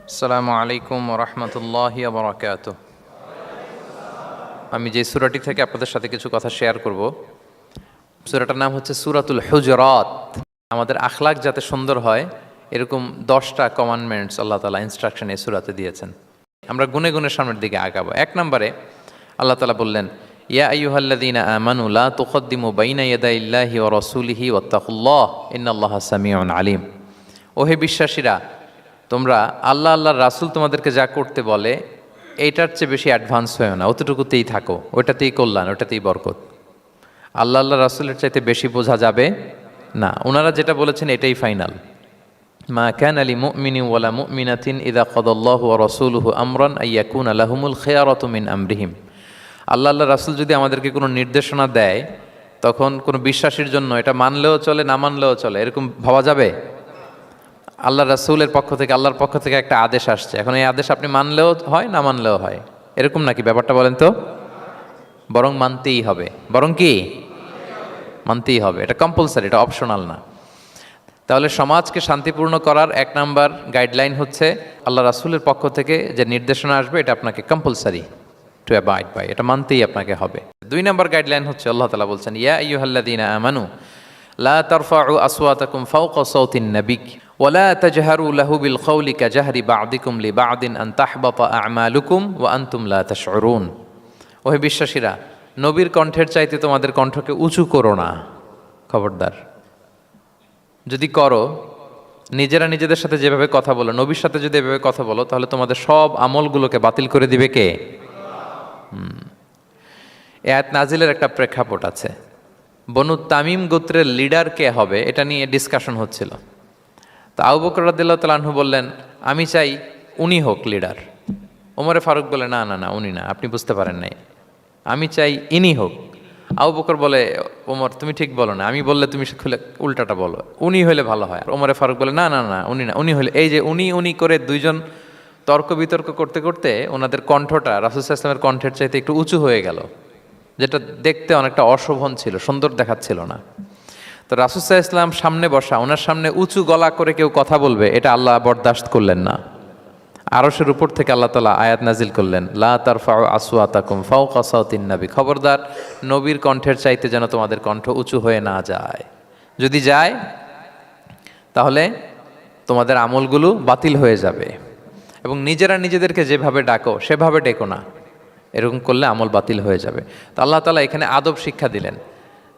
আসসালামু আলাইকুম রহমতুল্লাহি বারাকাতুহ। আমি যে সূরাটি থেকে আপনাদের সাথে কিছু কথা শেয়ার করব, সূরাটার নাম হচ্ছে সূরাতুল হুজুরাত। আমাদের আখলাক যাতে সুন্দর হয় এরকম 10টা কমান্ডমেন্টস আল্লাহ তাআলা ইনস্ট্রাকশন এই সূরাতে দিয়েছেন। আমরা গুনে গুনে সামনের দিকে আগাবো। 1 নম্বরে আল্লাহ তাআলা বললেন, ইয়া আইয়ুহাল্লাযীনা আমানু লা তুকদ্দিমু বাইনা ইয়াদাইল্লাহি ওয়া রাসূলিহি ওয়াত্তাকুল্লাহ ইন্নাল্লাহা সামিউন আলিম। ওহে বিশ্বাসীরা, তোমরা আল্লাহর রাসূল তোমাদেরকে যা করতে বলে এইটার চেয়ে বেশি অ্যাডভান্স হয়েও না, অতটুকুতেই থাকো, ওইটাতেই কল্যাণ, ওইটাতেই বরকত। আল্লাহ রাসূলের চাইতে বেশি বোঝা যাবে না, ওনারা যেটা বলেছেন এটাই ফাইনাল। মা কানা লিমুমিনিন ওয়ালা মুমিনাতিন ইযা কাদাল্লাহু ওয়া রাসূলুহু আমরান আইয়াকুনা লাহুমুল খিয়ারাতু মিন আমরিহিম। আল্লাহ রাসূল যদি আমাদেরকে কোনো নির্দেশনা দেয়, তখন কোনো বিশ্বাসীর জন্য এটা মানলেও চলে, না মানলেও চলে, এরকম ভাবা যাবে? আল্লাহ রাসূলের পক্ষ থেকে, আল্লাহর পক্ষ থেকে একটা আদেশ আসছে, এখন এই আদেশ আপনি মানলেও হয়, না মানলেও হয়, এরকম নাকি ব্যাপারটা? বলেন তো। বরং মানতেই হবে, বরং কি মানতেই হবে, এটা কম্পালসারি, এটা অপশনাল না। তাহলে সমাজকে শান্তিপূর্ণ করার 1 নাম্বার গাইডলাইন হচ্ছে আল্লাহ রাসূলের পক্ষ থেকে যে নির্দেশনা আসবে এটা আপনাকে কম্পালসারি টু অ্যাবাইড বাই, এটা মানতেই আপনাকে হবে। 2 নাম্বার গাইডলাইন হচ্ছে আল্লাহ তাআলা বলছেন, ইয়া আইয়ুহাল্লাযীনা আমানু লা তারফাউ আসওয়াতাকুম ফাওকা সাওতিন নাবিক ওয়া লা তাজহারু লাহু বিল কওলি কাজাহরি বা'দিকুম লিবা'দিন আন তাহবাতা আ'মালুকুম ওয়া আনতুম লা তাশউরুন। ওহে বিশ্বাসীরা, নবীর কণ্ঠের চাইতে তোমাদের কণ্ঠকে উঁচু করো না, খবরদার। যদি করো, নিজেরা নিজেদের সাথে যেভাবে কথা বলো, নবীর সাথে যদি এভাবে কথা বলো, তাহলে তোমাদের সব আমলগুলোকে বাতিল করে দিবে কে? এই আয়াত নাজিলের একটা প্রেক্ষাপট আছে। বনু তামিম গোত্রের লিডার কে হবে এটা নিয়ে ডিসকাশন হচ্ছিল। তো আবু বকর রাদিয়াল্লাহু তাআলা আনহু বললেন, আমি চাই উনি হোক লিডার। ওমরে ফারুক বলে, না না না, উনি না, আপনি বুঝতে পারেন নাই, আমি চাই ইনি হোক। আবু বকর বলে, ওমর তুমি ঠিক বলো না, আমি বললে তুমি খুলে উল্টাটা বলো, উনি হলে ভালো হয়। ওমরে ফারুক বলে, না না না, উনি না, উনি হলে। এই যে উনি উনি করে দুইজন তর্ক বিতর্ক করতে করতে ওনাদের কণ্ঠটা রাসূল সাল্লাল্লাহু আলাইহি ওয়াসাল্লামের কণ্ঠের চাইতে একটু উঁচু হয়ে গেল, যেটা দেখতে অনেকটা অশোভন ছিল, সুন্দর দেখাচ্ছিল না। তো রাসূল সাল্লাল্লাহু আলাইহি ওয়াসাল্লাম সামনে বসা, ওনার সামনে উঁচু গলা করে কেউ কথা বলবে, এটা আল্লাহ বরদাশত করলেন না। আরশের উপর থেকে আল্লাহ তাআলা আয়াত নাজিল করলেন, লা তারফাউ আসওয়াতাকুম ফাওকা সাওতিন নবী। খবরদার, নবীর কণ্ঠের চাইতে যেন তোমাদের কণ্ঠ উঁচু হয়ে না যায়। যদি যায় তাহলে তোমাদের আমলগুলো বাতিল হয়ে যাবে। এবং নিজেরা নিজেদেরকে যেভাবে ডাকো সেভাবে ডেকো না, এরকম করলে আমল বাতিল হয়ে যাবে। তো আল্লাহ তাআলা এখানে আদব শিক্ষা দিলেন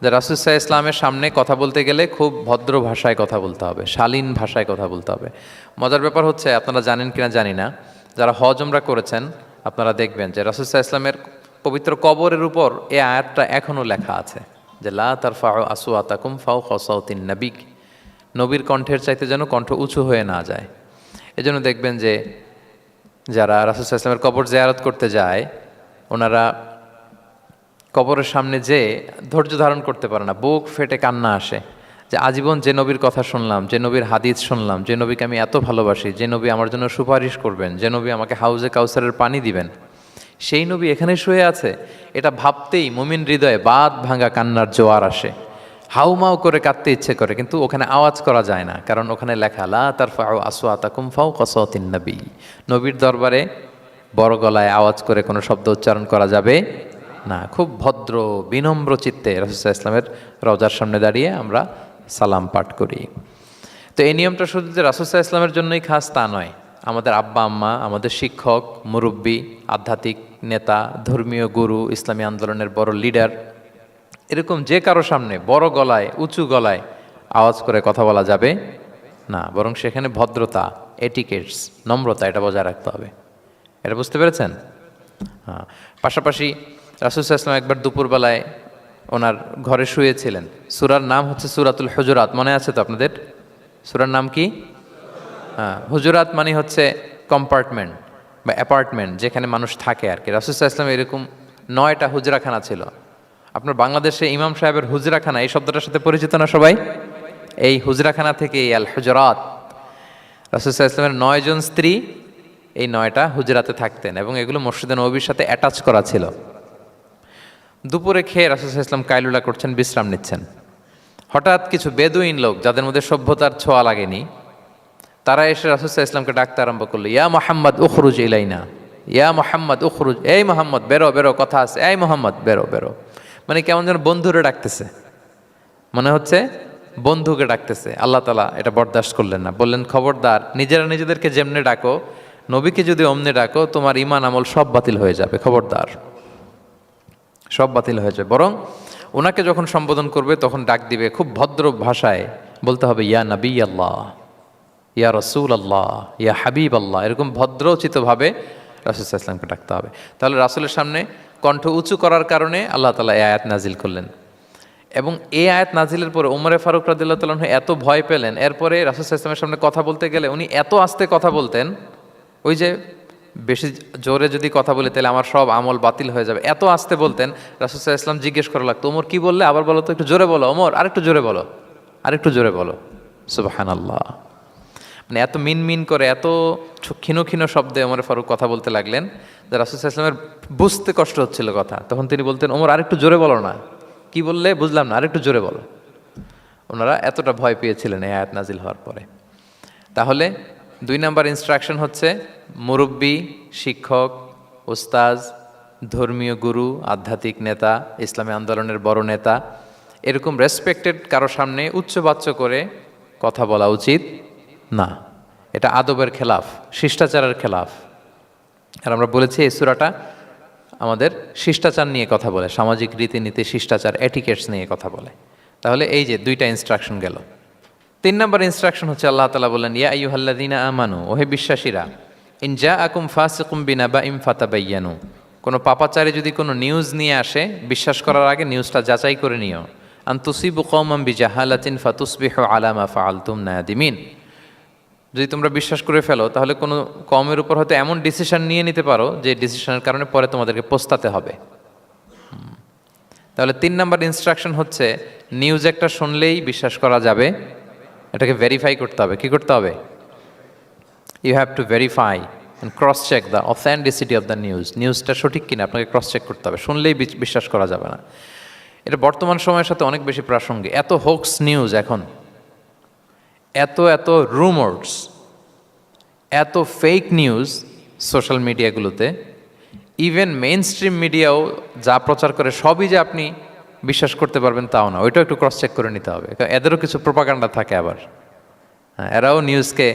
যে রাসূল সাল্লাল্লাহু আলাইহি ওয়াসাল্লামের সামনে কথা বলতে গেলে খুব ভদ্র ভাষায় কথা বলতে হবে, শালীন ভাষায় কথা বলতে হবে। মজার ব্যাপার হচ্ছে, আপনারা জানেন কিনা জানি না, যারা হজ উমরা করেছেন আপনারা দেখবেন যে রাসূল সাল্লাল্লাহু আলাইহি ওয়াসাল্লামের পবিত্র কবরের উপর এই আয়াতটা এখনও লেখা আছে যে লা তারফাউ আসওয়াতাকুম ফাওকা সাওতিন নবী। নবীর কণ্ঠের চাইতে যেন কণ্ঠ উঁচু হয়ে না যায়। এজন্য দেখবেন যে যারা রাসূল সাল্লাল্লাহু আলাইহি ওয়াসাল্লামের কবর জিয়ারত করতে যায়, ওনারা কবরের সামনে যে ধৈর্য ধারণ করতে পারে না, বুক ফেটে কান্না আসে যে আজীবন যে নবীর কথা শুনলাম, যে নবীর হাদিস শুনলাম, যে নবীকে আমি এত ভালোবাসি, যে নবী আমার জন্য সুপারিশ করবেন, যে নবী আমাকে হাউজে কাউসারের পানি দিবেন, সেই নবী এখানে শুয়ে আছে। এটা ভাবতেই মুমিন হৃদয়ে বাঁধ ভাঙা কান্নার জোয়ার আসে, হাউমাউ করে কাঁদতে ইচ্ছে করে, কিন্তু ওখানে আওয়াজ করা যায় না, কারণ ওখানে লেখা লা তারফাউ আসওয়াতাকুম ফাওকা সাওতিন নবী। নবীর দরবারে বড় গলায় আওয়াজ করে কোনো শব্দ উচ্চারণ করা যাবে না। খুব ভদ্র বিনম্র চিত্তে রাসূল সাল্লাল্লাহু আলাইহি ওয়াসাল্লামের রওজার সামনে দাঁড়িয়ে আমরা সালাম পাঠ করি। তো এই নিয়মটা শুধু যে রাসূল সাল্লাল্লাহু আলাইহি ওয়াসাল্লামের জন্যই খাস তা নয়, আমাদের আব্বা আম্মা, আমাদের শিক্ষক, মুরব্বী, আধ্যাত্মিক নেতা, ধর্মীয় গুরু, ইসলামী আন্দোলনের বড় লিডার, এরকম যে কারো সামনে বড় গলায় উঁচু গলায় আওয়াজ করে কথা বলা যাবে না, বরং সেখানে ভদ্রতা, এটিকেটস, নম্রতা, এটা বজায় রাখতে হবে। এটা বুঝতে পেরেছেন? হ্যাঁ। পাশাপাশি রাসূল সাল্লাল্লাহু আলাইহি ওয়াসাল্লাম একবার দুপুরবেলায় ওনার ঘরে শুয়েছিলেন। সূরার নাম হচ্ছে সূরাতুল হুজুরাত, মনে আছে তো আপনাদের? সূরার নাম কি? হ্যাঁ, হুজুরাত মানে হচ্ছে কম্পার্টমেন্ট বা অ্যাপার্টমেন্ট, যেখানে মানুষ থাকে আর কি। রাসূল সাল্লাল্লাহু আলাইহি ওয়াসাল্লাম এরকম 9টা হুজরাখানা ছিল। আপনার বাংলাদেশে ইমাম সাহেবের হুজরাখানা এই শব্দটার সাথে পরিচিত না সবাই? এই হুজরাখানা থেকে আল হুজরাত। রাসূল সাল্লাল্লাহু আলাইহি ওয়াসাল্লামের 9 জন স্ত্রী এই 9টা হুজরাতে থাকতেন এবং এগুলো মসজিদে নববীর সাথে অ্যাটাচ করা ছিল। দুপুরে খেয়ে রাসূল সাল্লাল্লাহু আলাইহি ওয়াসাল্লাম কাইলুলা করছেন, বিশ্রাম নিচ্ছেন। হঠাৎ কিছু বেদুইন লোক, যাদের মধ্যে সভ্যতার ছোঁয়া লাগেনি, তারা এসে রাসূল সাল্লাল্লাহু আলাইহি ওয়াসাল্লামকে ডাকতে আরম্ভ করলো, ইয়া মুহাম্মদ উখরুজ ইলাইনা, ইয়া মুহাম্মদ উখরুজ, এই মুহাম্মদ বেরো বেরো, কথা আছে, এই মুহাম্মদ বেরো বেরো। মানে কেমন যেন বন্ধুরে ডাকতেছে, মনে হচ্ছে বন্ধুকে ডাকতেছে। আল্লাহ তাআলা এটা বরদাস্ত করলেন না, বললেন খবরদার, নিজেরা নিজেদেরকে যেমনে ডাকো, নবীকে যদি অমনে ডাকো, তোমার ঈমান আমল সব বাতিল হয়ে যাবে, খবরদার, সব বাতিল হয়ে যাবে। বরং ওনাকে যখন সম্বোধন করবে তখন ডাক দিবে খুব ভদ্র ভাষায়, বলতে হবে ইয়া নবী আল্লাহ, ইয়া রসুল আল্লাহ, ইয়া হাবিব আল্লাহ, এরকম ভদ্রোচিতভাবে রাসূল সাল্লাল্লাহু আলাইহি ওয়াসাল্লামকে ডাকতে হবে। তাহলে রাসূলের সামনে কণ্ঠ উঁচু করার কারণে আল্লাহ তাআলা এই আয়াত নাজিল করলেন। এবং এই আয়াত নাজিলের পরে উমরে ফারুক রাদিয়াল্লাহু তাআলা এত ভয় পেলেন, এরপরে রাসূল সাল্লাল্লাহু আলাইহি ওয়াসাল্লামের সামনে কথা বলতে গেলে উনি এত আস্তে কথা বলতেন, ওই যে বেশি জোরে যদি কথা বলি তাহলে আমার সব আমল বাতিল হয়ে যাবে, এত আস্তে বলতেন। রাসূল সাল্লাল্লাহু আলাইহি ওয়াসাল্লাম জিজ্ঞেস করা লাগতো, ওমর কি বললে, আবার বলো তো, একটু জোরে বলো ওমর, আরেকটু জোরে বলো, আরেকটু জোরে বলো। সুবহানাল্লাহ। মানে এত মিন মিন করে, এত ক্ষীণ ক্ষীণ শব্দে ওমর ফারুক কথা বলতে লাগলেন যে রাসূল সাল্লাল্লাহু আলাইহি ওয়াসাল্লামের বুঝতে কষ্ট হচ্ছিল কথা। তখন তিনি বলতেন, ওমর আরেকটু জোরে বলো না, কি বললে বুঝলাম না, আরেকটু জোরে বলো। ওনারা এতটা ভয় পেয়েছিলেন এই আয়াত নাজিল হওয়ার পরে। তাহলে 2 নাম্বার ইনস্ট্রাকশন হচ্ছে, মুরব্বী, শিক্ষক, উস্তাজ, ধর্মীয় গুরু, আধ্যাত্মিক নেতা, ইসলামী আন্দোলনের বড় নেতা, এরকম রেসপেক্টেড কারো সামনে উচ্চবাচ্য করে কথা বলা উচিত না। এটা আদবের খেলাফ, শিষ্টাচারের খেলাফ। আর আমরা বলেছি এই সূরাটা আমাদের শিষ্টাচার নিয়ে কথা বলে, সামাজিক রীতিনীতি, শিষ্টাচার, এটিকেটস নিয়ে কথা বলে। তাহলে এই যে 2টা ইনস্ট্রাকশন গেল। 3 নাম্বার ইনস্ট্রাকশন হচ্ছে আল্লাহ তাআলা বললেন, ইয়া আইয়ুহাল্লাযীনা আমানু, ওহে বিশ্বাসীরা, ইন জাআকুম ফাসিকুম বিনাবাইন ফাতাবায়ানু, কোনো পাপাচারী যদি কোনো নিউজ নিয়ে আসে, বিশ্বাস করার আগে নিউজটা যাচাই করে নিও। আন তুসিবু কওমান বিজাহালাতিন ফাতুসবিহু আলা মা ফাআলতুম নাদিমিন, যদি তোমরা বিশ্বাস করে ফেলো তাহলে কোনো কওমের উপর হয়তো এমন ডিসিশন নিয়ে নিতে পারো যে ডিসিশনের কারণে পরে তোমাদেরকে পস্তাতে হবে। তাহলে 3 নাম্বার ইনস্ট্রাকশন হচ্ছে, নিউজ একটা শুনলেই বিশ্বাস করা যাবে, এটাকে ভেরিফাই করতে হবে। কি করতে হবে? You have to verify and cross check the authenticity of the news. নিউজটা সঠিক কিনা আপনাকে ক্রস চেক করতে হবে, শুনলেই বিশ্বাস করা যাবে না। এটা বর্তমান সময়ের সাথে অনেক বেশি প্রাসঙ্গিক। এত হোক্স নিউজ এখন, এত এত রুমার্স, এত ফেক নিউজ সোশ্যাল মিডিয়াগুলোতে, ইভেন মেইন স্ট্রিম মিডিয়াও যা প্রচার করে সবই যে আপনি বিশ্বাস করতে পারবেন তাও না, ওইটাও একটু ক্রস চেক করে নিতে হবে। এদেরও কিছু প্রোপাগান্ডা থাকে আবার, হ্যাঁ, এরাও নিউজকে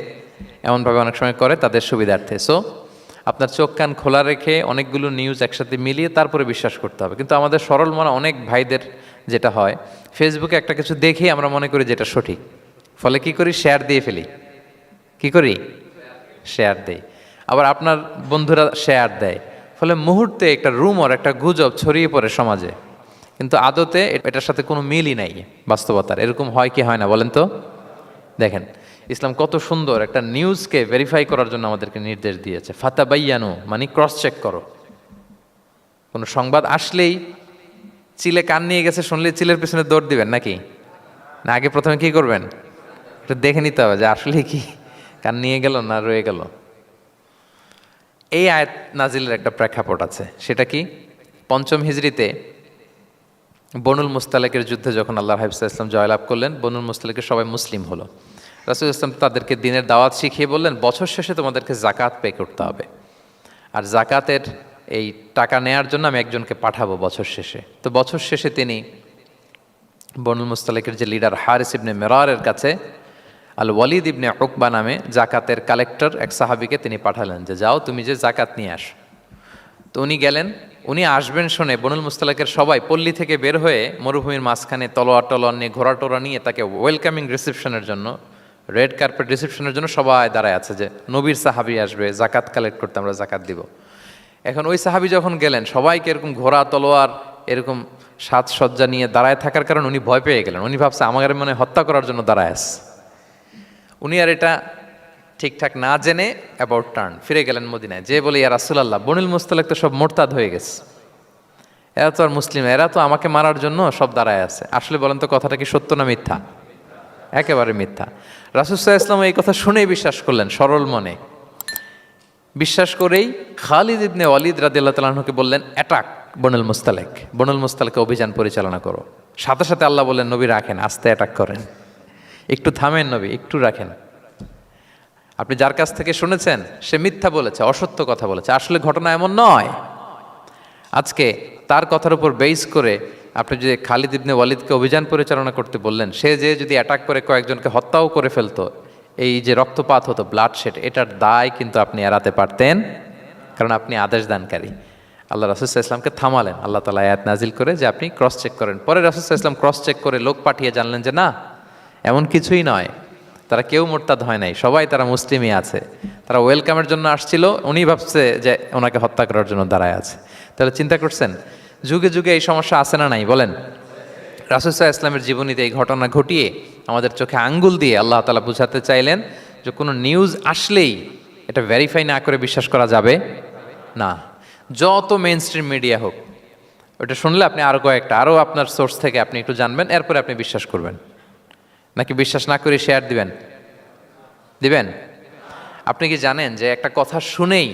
এমনভাবে অনেক সময় করে তাদের সুবিধার্থে। সো আপনার চোখ কান খোলা রেখে অনেকগুলো নিউজ একসাথে মিলিয়ে তারপরে বিশ্বাস করতে হবে। কিন্তু আমাদের সরল মনা অনেক ভাইদের যেটা হয়, ফেসবুকে একটা কিছু দেখে আমরা মনে করি যেটা সঠিক, ফলে কি করি, শেয়ার দিয়ে ফেলি। কি করি? শেয়ার দেই। আবার আপনার বন্ধুরা শেয়ার দেয়, ফলে মুহূর্তে একটা রুমর, একটা গুজব ছড়িয়ে পড়ে সমাজে, কিন্তু আদতে এটার সাথে কোনো মিলই নাই বাস্তবতার। এরকম হয় কি হয় না বলেন তো? দেখেন ইসলাম কত সুন্দর একটা নিউজকে ভেরিফাই করার জন্য আমাদেরকে নির্দেশ দিয়েছে। ফাতাবাইয়ানু মানে ক্রস চেক করো। কোনো সংবাদ আসলেই চিলে কান নিয়ে গেছে শুনলে চিলের পিছনে দৌড় দিবেন নাকি? না, আগে প্রথমে কি করবেন? একটু দেখে নিতে হবে যে আসলে কি কান নিয়ে গেল না রয়ে গেল। এই আয়াত নাজিলের একটা প্রেক্ষাপট আছে, সেটা কি? 5ম হিজরিতে বনুল মুস্তালিকের যুদ্ধে যখন আল্লাহর হাবিব সাল্লাল্লাহু আলাইহি ওয়াসাল্লাম জয়লাভ করলেন, বনুল মুস্তালিকের সবাই মুসলিম হলো। রাসূল ইসলাম তাদেরকে দিনের দাওয়াত শিখিয়ে বললেন, বছর শেষে তোমাদেরকে জাকাত পে করতে হবে, আর জাকাতের এই টাকা নেয়ার জন্য আমি একজনকে পাঠাবো বছর শেষে। তো বছর শেষে তিনি বনুল মুস্তালিকের যে লিডার হারিস ইবনে মিরারের কাছে আল ওয়ালিদ ইবনে উকবা নামে জাকাতের কালেক্টর এক সাহাবীকে তিনি পাঠালেন যে যাও তুমি যে জাকাত নিয়ে আসো। তো উনি গেলেন, উনি আসবেন শুনে বনুল মুস্তালিকের সবাই পল্লী থেকে বের হয়ে মরুভূমির মাঝখানে তলোয়ার টলোয়ার নিয়ে, ঘোড়া টোরা নিয়ে তাকে ওয়েলকামিং রিসেপশনের জন্য, রেড কার্পেট রিসেপশনের জন্য সবাই দাঁড়ায় আছে যে নবীর সাহাবী আসবে, জাকাত কালেক্ট করতে, আমরা জাকাত দিব। এখন ওই সাহাবী যখন গেলেন, সবাইকে এরকম ঘোড়া তলোয়ার এরকম সাজসজ্জা নিয়ে দাঁড়ায় থাকার কারণে উনি ভয় পেয়ে গেলেন। উনি ভাবছে আমাদের মনে হত্যা করার জন্য দাঁড়ায় আছে। উনি আর এটা ঠিকঠাক না জেনে অ্যাবাউট টার্ন ফিরে গেলেন মদিনায়, যে বলে ইয়া রাসূলুল্লাহ, বনুল মুস্তালিক তো সব মোরতাদ হয়ে গেছে, এরা তো আর মুসলিম, এরা তো আমাকে মারার জন্য সব দাঁড়ায় আছে। আসলে বলেন তো কথাটা কি সত্য না মিথ্যা? একেবারে মিথ্যা। রাসূল সাল্লাল্লাহু আলাইহি ওয়াসাল্লাম এই কথা শুনেই বিশ্বাস করলেন সরল মনে। বিশ্বাস করেই খালিদ ইবনে ওয়ালিদ রাদিয়াল্লাহু তাআলা আনহুকে বললেন, অ্যাটাক বনুল মুস্তালিক, বনুল মুস্তালিকে অভিযান পরিচালনা করো। সাথে সাথে আল্লাহ বললেন, নবী রাখেন, আস্তে অ্যাটাক করেন, একটু থামেন নবী, একটু রাখেন। আপনি যার কাছ থেকে শুনেছেন সে মিথ্যা বলেছে, অসত্য কথা বলেছে, আসলে ঘটনা এমন নয়। আজকে তার কথার উপর বেস করে আপনি যদি খালিদ ইবনে ওয়ালিদকে অভিযান পরিচালনা করতে বললেন, সে যে যদি অ্যাটাক করে কয়েকজনকে হত্যাও করে ফেলতো, এই যে রক্তপাত হতো, ব্লাডশেড, এটার দায় কিন্তু আপনি এড়াতে পারতেন, কারণ আপনি আদেশ দানকারী। আল্লাহ রাসূল সাল্লাল্লাহু আলাইহি ওয়াসাল্লামকে থামালেন, আল্লাহ তাআলা আয়াত নাজিল করে যে আপনি ক্রস চেক করেন। পরে রাসূল সাল্লাল্লাহু আলাইহি ওয়াসাল্লাম ক্রস চেক করে লোক পাঠিয়ে জানলেন যে না, এমন কিছুই নয়, তারা কেউ মোরতাদ হয় নাই, সবাই তারা মুসলিমই আছে, তারা ওয়েলকামের জন্য আসছিল, উনি ভাবছে যে ওনাকে হত্যা করার জন্য দাঁড়ায় আছে। তাহলে চিন্তা করছেন যুগে যুগে এই সমস্যা আছে না নাই বলেন? রাসূল সাল্লাল্লাহু আলাইহি ওয়াসাল্লামের জীবনীতে এই ঘটনা ঘটিয়ে আমাদের চোখে আঙ্গুল দিয়ে আল্লাহ তাআলা বুঝাতে চাইলেন যে কোনো নিউজ আসলেই এটা ভেরিফাই না করে বিশ্বাস করা যাবে না। যত মেইন স্ট্রিম মিডিয়া হোক, ওটা শুনলে আপনি আরও আপনার সোর্স থেকে আপনি একটু জানবেন, এরপরে আপনি বিশ্বাস করবেন, নাকি বিশ্বাস না করে শেয়ার দিবেন? আপনি কি জানেন যে একটা কথা শুনেই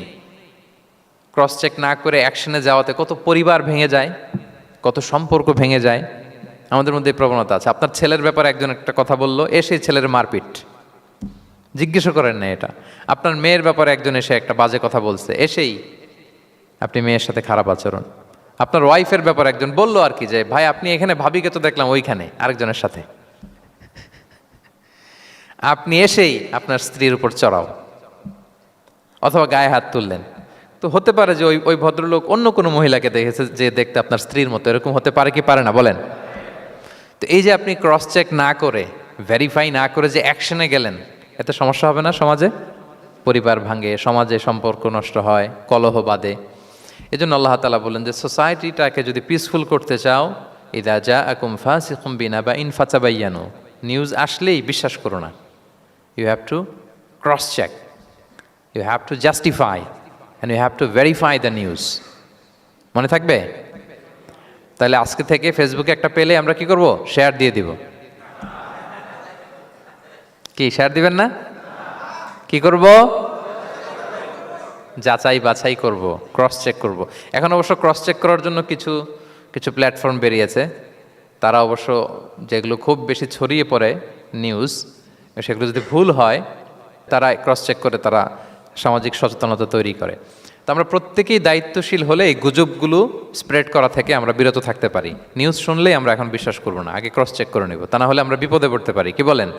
ক্রস চেক না করে অ্যাকশনে যাওয়াতে কত পরিবার ভেঙে যায়, কত সম্পর্ক ভেঙে যায়? আমাদের মধ্যে এই প্রবণতা আছে। আপনার ছেলের ব্যাপারে একজন একটা কথা বললো, সেই ছেলের মারপিট, জিজ্ঞেসও করেন না এটা। আপনার মেয়ের ব্যাপারে একজন এসে একটা বাজে কথা বলছে, এসেই আপনি মেয়ের সাথে খারাপ আচরণ। আপনার ওয়াইফের ব্যাপারে একজন বললো আর কি যে ভাই আপনি এখানে, ভাবিকে তো দেখলাম ওইখানে আরেকজনের সাথে, আপনি এসেই আপনার স্ত্রীর উপর চড়াও অথবা গায়ে হাত তুললেন। তো হতে পারে যে ওই ভদ্রলোক অন্য কোনো মহিলাকে দেখেছে যে দেখতে আপনার স্ত্রীর মতো, এরকম হতে পারে কি পারে না বলেন? তো এই যে আপনি ক্রস চেক না করে, ভেরিফাই না করে যে অ্যাকশনে গেলেন, এতে সমস্যা হবে না? সমাজে পরিবার ভাঙে, সমাজে সম্পর্ক নষ্ট হয়, কলহ বাঁধে। এই জন্য আল্লাহ তাআলা বলেন যে সোসাইটিটাকে যদি পিসফুল করতে চাও, ইযা জাআকুম ফাসিকুম বিনাবাইন ফাতাবায়ানু, নিউজ আসলেই বিশ্বাস করো না। You have to cross check, you have to justify and you have to verify the news. মনে থাকবে? তাহলে আজকে থেকে ফেসবুকে একটা পেলে আমরা কি করব? শেয়ার দিয়ে দিব। কি শেয়ার দিবেন না? কি করব? যাচাই বাছাই করব, ক্রস চেক করব। এখন অবশ্য ক্রস চেক করার জন্য কিছু কিছু প্ল্যাটফর্ম বেরিয়েছে, তারা অবশ্য যেগুলো খুব বেশি ছড়িয়ে পড়ে নিউজ, সেগুলো যদি ভুল হয় তারা ক্রস চেক করে তারা সামাজিক সচেতনতা তৈরি করে। তো আমরা প্রত্যেকেই দায়িত্বশীল হলে এই গুজবগুলো স্প্রেড করা থেকে আমরা বিরত থাকতে পারি। নিউজ শুনলেই আমরা এখন বিশ্বাস করব না, আগে ক্রস চেক করে নেব, তা না হলে আমরা বিপদে পড়তে পারি। কি বলেন?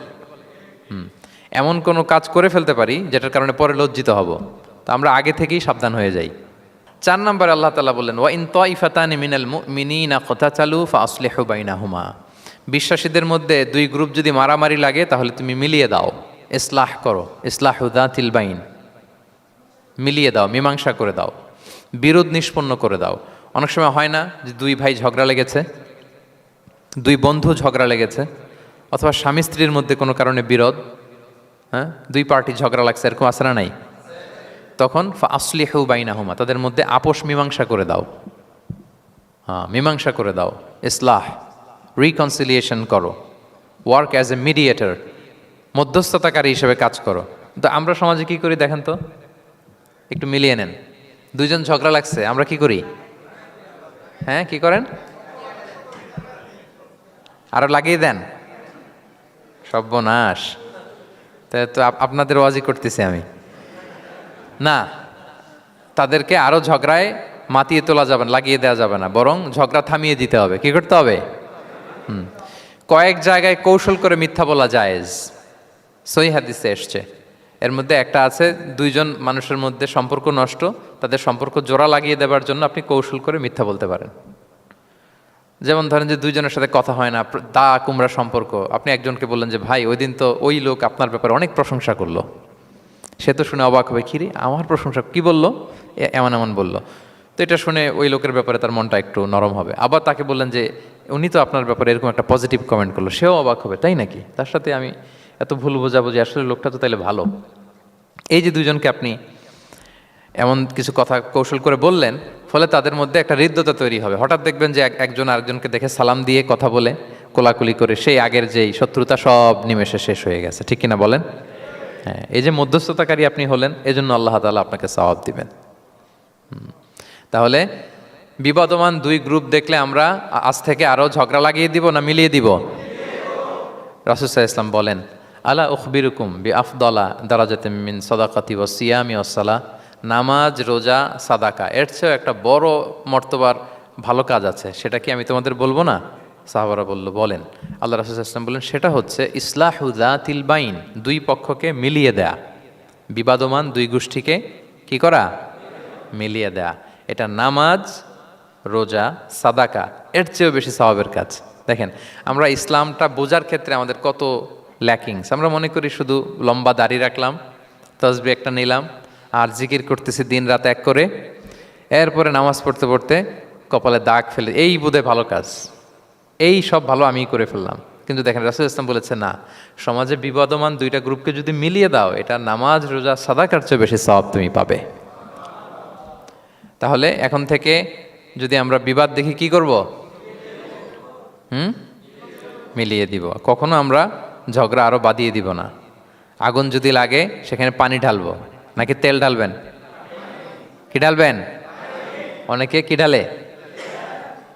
এমন কোনো কাজ করে ফেলতে পারি যেটার কারণে পরে লজ্জিত হব। তো আমরা আগে থেকেই সাবধান হয়ে যাই। 4 নম্বরে আল্লাহ তাআলা বললেন ওয়া ইন তাইফাতানি মিনাল মুমিনিনা ক্তাতালু ফাআসলিহু বাইনাহুমা, বিশ্বাসীদের মধ্যে 2 গ্রুপ যদি মারামারি লাগে তাহলে তুমি মিলিয়ে দাও, ইসলাহ করো, ইসলাহু যাতিল বাইন, মিলিয়ে দাও, মীমাংসা করে দাও, বিরোধ নিষ্পন্ন করে দাও। অনেক সময় হয় না যে 2 ভাই ঝগড়া লেগেছে, 2 বন্ধু ঝগড়া লেগেছে, অথবা স্বামী স্ত্রীর মধ্যে কোনো কারণে বিরোধ, 2 পার্টি ঝগড়া লাগছে, এরকম আছে না নাই? তখন ফাআসলিহু বাইনাহুমা, তাদের মধ্যে আপোষ মীমাংসা করে দাও। মীমাংসা করে দাও, ইসলাহ, রিকনসিলিয়েশন করো, ওয়ার্ক অ্যাজ এ মিডিয়েটর, মধ্যস্থতাকারী হিসেবে কাজ করো। তো আমরা সমাজে কি করি দেখেন তো, একটু মিলিয়ে নেন। 2 জন ঝগড়া লাগছে, আমরা কি করি? কি করেন? আরো লাগিয়ে দেন, সর্বনাশ। তো আপনাদের ওয়াজি করতেছি আমি না, তাদেরকে আরো ঝগড়ায় মাতিয়ে তোলা যাবে না, লাগিয়ে দেওয়া যাবে না, বরং ঝগড়া থামিয়ে দিতে হবে। কি করতে হবে? কয়েক জায়গায় কৌশল করে মিথ্যা বলা জায়েজ, সহিহ হাদিসে এসছে। এর মধ্যে একটা আছে, 2 জন মানুষের মধ্যে সম্পর্ক নষ্ট, তাদের সম্পর্ক জোড়া লাগিয়ে দেওয়ার জন্য আপনি কৌশল করে মিথ্যা বলতে পারেন। যেমন ধরেন যে 2 জনের সাথে কথা হয় না, দা কুমড়া সম্পর্ক, আপনি একজনকে বললেন যে ভাই ওই দিন তো ওই লোক আপনার ব্যাপারে অনেক প্রশংসা করলো, সে তো শুনে অবাক হবে, কিরে আমার প্রশংসা কি বললো, এমন এমন বললো। তো এটা শুনে ওই লোকের ব্যাপারে তার মনটা একটু নরম হবে। আবার তাকে বললেন যে উনি তো আপনার ব্যাপারে এরকম একটা পজিটিভ কমেন্ট করলো, সেও অবাক হবে, তাই নাকি, তার সাথে আমি এত ভুল বোঝাবুঝি, আসলে লোকটা তো তাইলে ভালো। এই যে 2 জনকে আপনি এমন কিছু কথা কৌশল করে বললেন, ফলে তাদের মধ্যে একটা হৃদ্যতা তৈরি হবে। হঠাৎ দেখবেন যে একজন আরেকজনকে দেখে সালাম দিয়ে কথা বলে কোলাকুলি করে সেই আগের যেই শত্রুতা সব নিমেষে শেষ হয়ে গেছে। ঠিক কিনা বলেন? এই যে মধ্যস্থতাকারী আপনি হলেন, এজন্য আল্লাহ তাআলা আপনাকে সওয়াব দিবেন। তাহলে বিবাদমান 2 গ্রুপ দেখলে আমরা আজ থেকে আরো ঝগড়া লাগিয়ে দিব না মিলিয়ে দিব? রাসূল সাল্লাল্লাহু আলাইহি ওয়াসাল্লাম বলেন আলা উখবিরুকুম বি আফদলা দারাজাতিম মিন সাদাকাতি ওয়া সিয়ামি ওয়াস সালাহ, নামাজ, রোজা, সাদাকা, এর চেয়েও একটা বড় মর্তবার ভালো কাজ আছে, সেটা কি আমি তোমাদের বলবো না? সাহাবারা বলল, বলেন। আল্লাহ রাসূল সাল্লাল্লাহু আলাইহি ওয়াসাল্লাম বললেন, সেটা হচ্ছে ইসলাহু যাতিল বাইন, দুই পক্ষকে মিলিয়ে দেয়া, বিবাদমান দুই গোষ্ঠীকে কি করা? মিলিয়ে দেয়া। এটা নামাজ, রোজা, সাদাকা, এর চেয়েও বেশি সওয়াবের কাজ। দেখেন, আমরা ইসলামটা বোঝার ক্ষেত্রে আমাদের কত ল্যাকিংস। আমরা মনে করি শুধু লম্বা দাড়ি রাখলাম, তাসবিহ একটা নিলাম, আর জিকির করতেছি দিন রাত এক করে, এরপরে নামাজ পড়তে পড়তে কপালে দাগ ফেলে, এই বোধহয় ভালো কাজ, এই সব ভালো আমিই করে ফেললাম। কিন্তু দেখেন, রাসূল ইসলাম বলেছে না, সমাজে বিবাদমান দুইটা গ্রুপকে যদি মিলিয়ে দাও, এটা নামাজ, রোজা, সাদাকার চেয়ে বেশি সওয়াব তুমি পাবে। তাহলে এখন থেকে যদি আমরা বিবাদ দেখি, কি করব? মিলিয়ে দিব। কখনো আমরা ঝগড়া আরো বাদিয়ে দিব না। আগুন যদি লাগে সেখানে পানি ঢালবো নাকি তেল ঢালবেন? কি ঢালবেন? অনেকে কি ঢালে?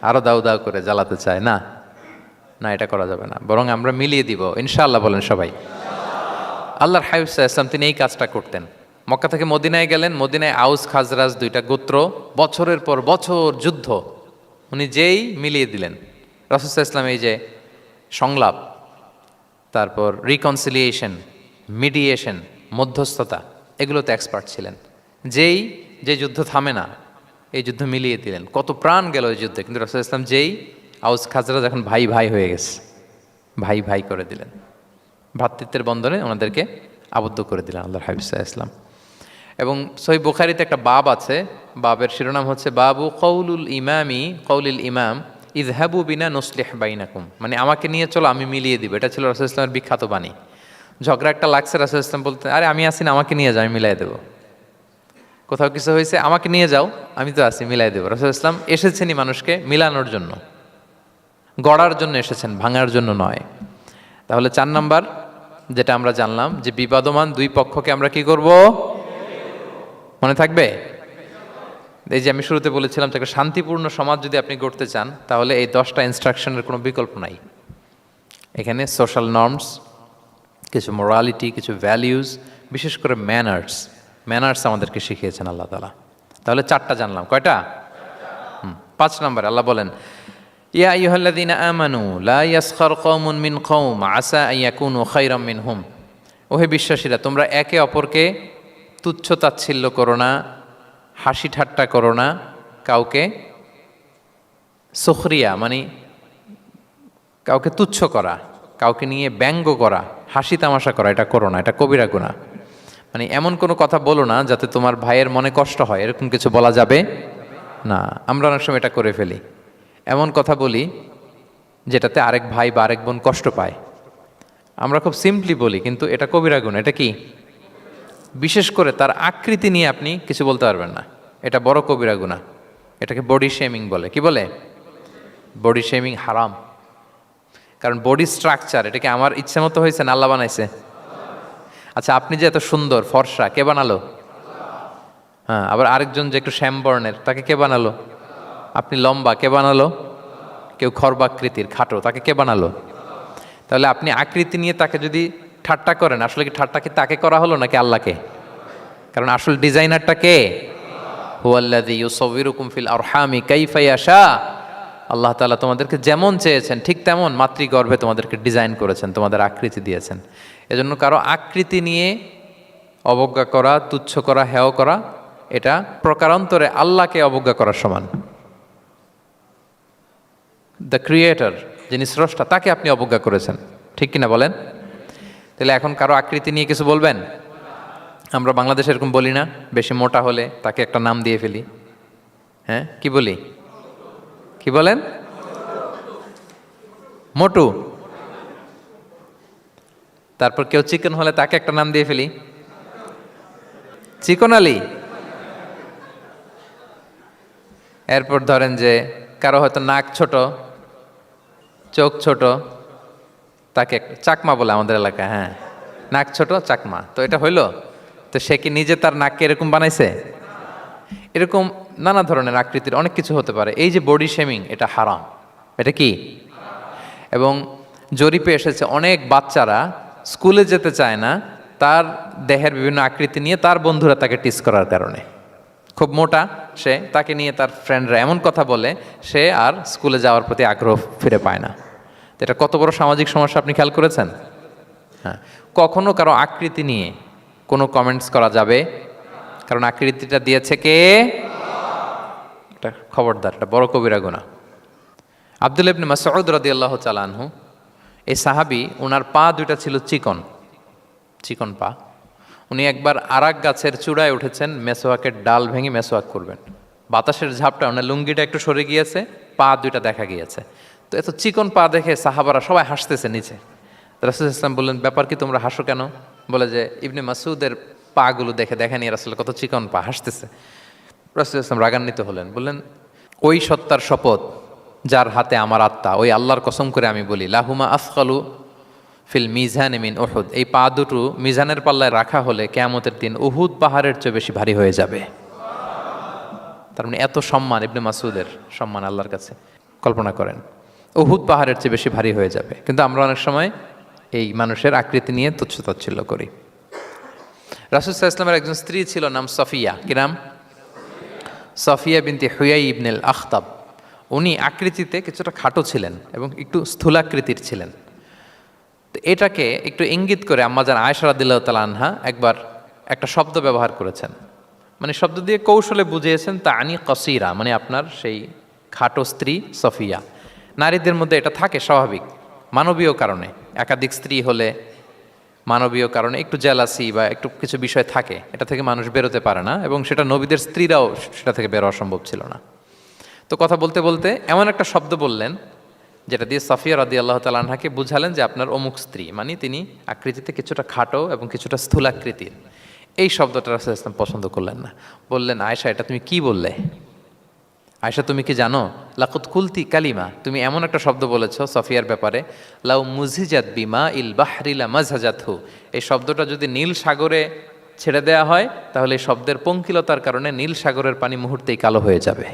আরো দাউ দাউ করে জ্বালাতে চায়। না না, এটা করা যাবে না, বরং আমরা মিলিয়ে দিব ইনশাআল্লাহ। বলেন সবাই। আল্লাহর হাবিব সাল্লাল্লাহু আলাইহি ওয়াসাল্লাম তিনি এই কাজটা করতেন। মক্কা থেকে মদিনায় গেলেন, মদিনায় আউস খাজরাজ দুইটা গোত্র, বছরের পর বছর যুদ্ধ, উনি যেই মিলিয়ে দিলেন। রাসূল সাল্লাল্লাহু আলাইহি ওয়াসাল্লাম এই যে সংলাপ, তারপর রিকনসিলিয়েশন, মিডিয়েশন, মধ্যস্থতা, এগুলোতে এক্সপার্ট ছিলেন। যেই যে যুদ্ধ থামে না, এই যুদ্ধ মিলিয়ে দিলেন। কত প্রাণ গেল এই যুদ্ধে, কিন্তু রাসূল সাল্লাল্লাহু আলাইহি ওয়াসাল্লাম যেই আউস খাজরাজ এখন ভাই ভাই হয়ে গেছে, ভাই ভাই করে দিলেন, ভ্রাতৃত্বের বন্ধনে ওনাদেরকে আবদ্ধ করে দিলেন আল্লাহর হাবিব সাল্লাল্লাহু আলাইহি ওয়াসাল্লাম। এবং সহিহ বুখারীতে একটা বাব আছে, বাবের শিরোনাম হচ্ছে বাবু কওলুল ইমামি, কওলিল ইমাম ইযহাবু বিনা নুসলিহ বাইনাকুম, মানে আমাকে নিয়ে চলো আমি মিলিয়ে দিব। এটা ছিল রাসূল সাল্লাল্লাহু আলাইহি ওয়াসাল্লামের বিখ্যাত বাণী। ঝগড়া একটা লাগছে, রাসূল সাল্লাল্লাহু আলাইহি ওয়াসাল্লাম বলতেন, আরে আমি আসি না, আমাকে নিয়ে যাও, আমি মিলাই দেবো। কোথাও কিছু হয়েছে, আমাকে নিয়ে যাও, আমি তো আছি, মিলাই দেবো। রাসূল সাল্লাল্লাহু আলাইহি ওয়াসাল্লাম এসেছেনই মানুষকে মিলানোর জন্য, গড়ার জন্য এসেছেন, ভাঙার জন্য নয়। তাহলে 4 নাম্বার যেটা আমরা জানলাম, যে বিবাদমান দুই পক্ষকে আমরা কি করব? মনে থাকবে? এই যে আমি শুরুতে বলেছিলাম, একটা শান্তিপূর্ণ সমাজ যদি আপনি গড়তে চান, তাহলে এই 10টা ইনস্ট্রাকশনের কোনো বিকল্প নাই। এখানে সোশ্যাল নর্মস, কিছু মোরালিটি, কিছু ভ্যালিউজ, বিশেষ করে ম্যানার্স আমাদেরকে শিখিয়েছেন আল্লাহ তাআলা। তাহলে 4টা জানলাম। কয়টা? 5 নাম্বার আল্লাহ বলেন, ইয়া আইয়ুহাল্লাযীনা আমানু লা ইয়াসখার কওমুন মিন কওম আসা আন ইয়াকুনু খায়রাম মিনহুম। ওহে বিশ্বাসীরা, তোমরা একে অপরকে তুচ্ছ তাচ্ছিল্য করো না, হাসি ঠাট্টা করো না, কাউকে সুখরিয়া মানে কাউকে তুচ্ছ করা, কাউকে নিয়ে ব্যঙ্গ করা, হাসি তামাশা করা, এটা করো না, এটা কবিরা গুনাহ। মানে এমন কোনো কথা বলো না যাতে তোমার ভাইয়ের মনে কষ্ট হয়, এরকম কিছু বলা যাবে না। আমরা অনেক সময় এটা করে ফেলি, এমন কথা বলি যেটাতে আরেক ভাই বা আরেক বোন কষ্ট পায়। আমরা খুব সিম্পলি বলি, কিন্তু এটা কবিরা গুনাহ। এটা কি? বিশেষ করে তার আকৃতি নিয়ে আপনি কিছু বলতে পারবেন না, এটা বড় কবিরা গুনাহ। এটাকে বডি শেমিং বলে। কি বলে? বডি শেমিং হারাম। কারণ বডি স্ট্রাকচার, এটাকে আমার ইচ্ছে মতো হয়েছে না আল্লাহ বানাইছে? আচ্ছা, আপনি যে এত সুন্দর ফর্সা, কে বানালো? হ্যাঁ, আবার আরেকজন যে একটু শ্যামবর্ণের, তাকে কে বানালো? আপনি লম্বা, কে বানালো? কেউ খর্বাকৃতির, খাটো, তাকে কে বানালো? তাহলে আপনি আকৃতি নিয়ে তাকে যদি ঠাট্টা করেন, আসলে কি ঠাট্টা কি তাকে করা হলো নাকি আল্লাহকে? কারণ আসল ডিজাইনারটা কে? হুয়াল্লাযী ইউসাউবিরুকুম ফিল আরহামি কাইফা ইয়াশা। আল্লাহ তাআলা তোমাদেরকে যেমন চেয়েছেন ঠিক তেমন মাতৃগর্ভে তোমাদেরকে ডিজাইন করেছেন, তোমাদের আকৃতি দিয়েছেন। এজন্য কারো আকৃতি নিয়ে অবজ্ঞা করা, তুচ্ছ করা, হেয় করা, এটা প্রকারান্তরে আল্লাহকে অবজ্ঞা করার সমান। দ্য ক্রিয়েটর, যিনি স্রষ্টা, তাকে আপনি অবজ্ঞা করেছেন, ঠিক কিনা বলেন? তাহলে এখন কারো আকৃতি নিয়ে কিছু বলবেন? আমরা বাংলাদেশে এরকম বলি না? বেশি মোটা হলে তাকে একটা নাম দিয়ে ফেলি। হ্যাঁ, কি বলি? কি বলেন? মোটু। তারপর কেউ চিকন হলে তাকে একটা নাম দিয়ে ফেলি, চিকন আলী। এরপর ধরেন যে কারো হয়তো নাক ছোট, চোখ ছোট, তাকে চাকমা বলে আমাদের এলাকায়। হ্যাঁ, নাক ছোট, চাকমা। তো এটা হইলো? তো সে কি নিজে তার নাককে এরকম বানাইছে? এরকম নানা ধরনের আকৃতির অনেক কিছু হতে পারে। এই যে বডি শেমিং, এটা হারাম। এটা কি? এবং জরিপে এসেছে অনেক বাচ্চারা স্কুলে যেতে চায় না তার দেহের বিভিন্ন আকৃতি নিয়ে তার বন্ধুরা তাকে টিস করার কারণে। খুব মোটা সে, তাকে নিয়ে তার ফ্রেন্ডরা এমন কথা বলে সে আর স্কুলে যাওয়ার প্রতি আগ্রহ ফিরে পায় না। তো এটা কত বড় সামাজিক সমস্যা আপনি খেয়াল করেছেন? হ্যাঁ, কখনো কারো আকৃতি নিয়ে কোনো কমেন্টস করা যাবে? কারণ আকৃতিটা দিয়েছে কে? এটা খবরদার, এটা বড় কবিরা গুনাহ। আব্দুল্লাহ ইবনে মাসউদ রাদিয়াল্লাহু তাআলা আনহু, এই সাহাবী, ওনার পা দুইটা ছিল চিকন চিকন পা। উনি একবার আরাক গাছের চূড়ায় উঠেছেন, মেসোয়াকের ডাল ভেঙে মেসোয়াক করবেন। বাতাসের ঝাপটা, ওনার লুঙ্গিটা একটু সরে গিয়েছে, পা দুইটা দেখা গিয়েছে। তো এত চিকন পা দেখে সাহাবারা সবাই হাসতেছে নিচে। রাসূল ইসলাম বললেন, ব্যাপার কি, তোমরা হাসো কেন? বলে যে ইবনে মাসউদের পাগুলো দেখে দেখেনি রাসূল কত চিকন পা, হাসতেছে। রাসূল ইসলাম রাগান্বিত হলেন, বললেন, ওই সত্তার শপথ যার হাতে আমার আত্মা, ওই আল্লাহর কসম করে আমি বলি, লাহুমা আফকালু ফিল মিজান মিন উহুদ, এই পা দুটো মিজানের পাল্লায় রাখা হলে কিয়ামতের দিন উহুদ পাহাড়ের চেয়ে বেশি ভারী হয়ে যাবে। তার মানে এত সম্মান ইবনে মাসউদের, সম্মান আল্লাহর কাছে। কল্পনা করেন, উহুদ পাহাড়ের চেয়ে বেশি ভারী হয়ে যাবে। কিন্তু আমরা অনেক সময় এই মানুষের আকৃতি নিয়ে তুচ্ছ-তাচ্ছিল্য করি। রাসূল সাল্লাল্লাহু আলাইহি ওয়াসাল্লামের একজন স্ত্রী ছিল, নাম সফিয়া। কি নাম? সফিয়া বিনতে হুয়াই ইবনুল আখতাব। উনি আকৃতিতে কিছুটা খাটো ছিলেন এবং একটু স্থূলাকৃতির ছিলেন। তো এটাকে একটু ইঙ্গিত করে আম্মাজান আয়েশা রাদিয়াল্লাহু তাআলা আনহা একবার একটা শব্দ ব্যবহার করেছেন, মানে শব্দ দিয়ে কৌশলে বুঝিয়েছেন, তানি কসিরা, মানে আপনার সেই খাটো স্ত্রী সফিয়া। নারীদের মধ্যে এটা থাকে স্বাভাবিক, মানবীয় কারণে। একাধিক স্ত্রী হলে মানবীয় কারণে একটু জেলাসি বা একটু কিছু বিষয় থাকে, এটা থেকে মানুষ বেরোতে পারে না, এবং সেটা নবীদের স্ত্রীরাও সেটা থেকে বেরোয়া সম্ভব ছিল না। তো কথা বলতে বলতে এমন একটা শব্দ বললেন যেটা দিয়ে সাফিয়া রাদিয়াল্লাহু তাআলা আনহাকে বুঝালেন যে আপনার অমুক স্ত্রী, মানে তিনি আকৃতিতে কিছুটা খাটো এবং কিছুটা স্থূলাকৃতির। এই শব্দটা রাসূল ইসলাম পছন্দ করলেন না। বললেন, আয়েশা, এটা তুমি কি বললে? আয়েশা, তুমি কি জানো, লাকুত কুলতি কালিমা, তুমি এমন একটা শব্দ বলেছ সফিয়ার ব্যাপারে, লাউ মুজিজাত বিমা ইল বাহরি লা মাজহাজাতহু, এই শব্দটা যদি নীল সাগরে ছেড়ে দেওয়া হয় তাহলে এই শব্দের পঙ্কিলতার কারণে নীল সাগরের পানি মুহূর্তেই কালো হয়ে যাবে।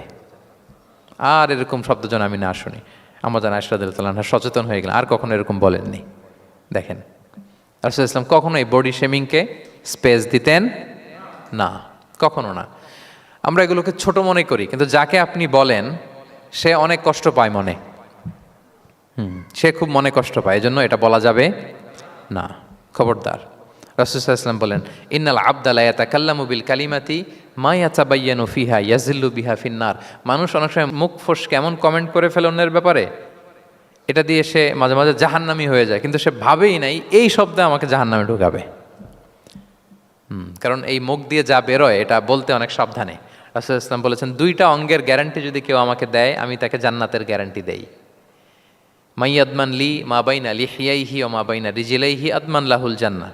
আর এরকম শব্দ যেন আমি না শুনি। আম্মাজান আয়েশা রাদিয়াল্লাহু তাআলা সচেতন হয়ে গেলেন, আর কখনো এরকম বলেননি। দেখেন, রাসূল ইসলাম কখনো এই বডি শেমিংকে স্পেস দিতেন না, কখনো না। আমরা এগুলোকে ছোট মনে করি, কিন্তু যাকে আপনি বলেন সে অনেক কষ্ট পায় মনে। সে খুব মনে কষ্ট পায়, এজন্য এটা বলা যাবে না, খবরদার। রাসূল সাল্লাল্লাহু আলাইহি ওয়াসাল্লাম বলেন, ইন্নাল আবদা লা ইয়াতাকাল্লামু বিল কালিমাতি মা ইয়াতাবায়্যানু ফিহা ইয়াজিল্লু বিহা ফিন্নার। মানুষ অনেক সময় মুখ ফসকে এমন কমেন্ট করে ফেলে অন্যের ব্যাপারে, এটা দিয়ে সে মাঝে মাঝে জাহান্নামী হয়ে যায়, কিন্তু সে ভাবেই নাই এই শব্দে আমাকে জাহান্নামে ঢুকাবে। কারণ এই মুখ দিয়ে যা বেরোয় এটা বলতে অনেক সাবধানে। রাসূল ইসলাম বলেছেন, দুইটা অঙ্গের গ্যারান্টি যদি কেউ আমাকে দেয়, আমি তাকে জান্নাতের গ্যারান্টি দেই। মাই আদমান লি মা বাইনা লিহিয়াইহি ওয়া মা বাইনা রিজলাইহি আদমান লাহুল জান্নাহ।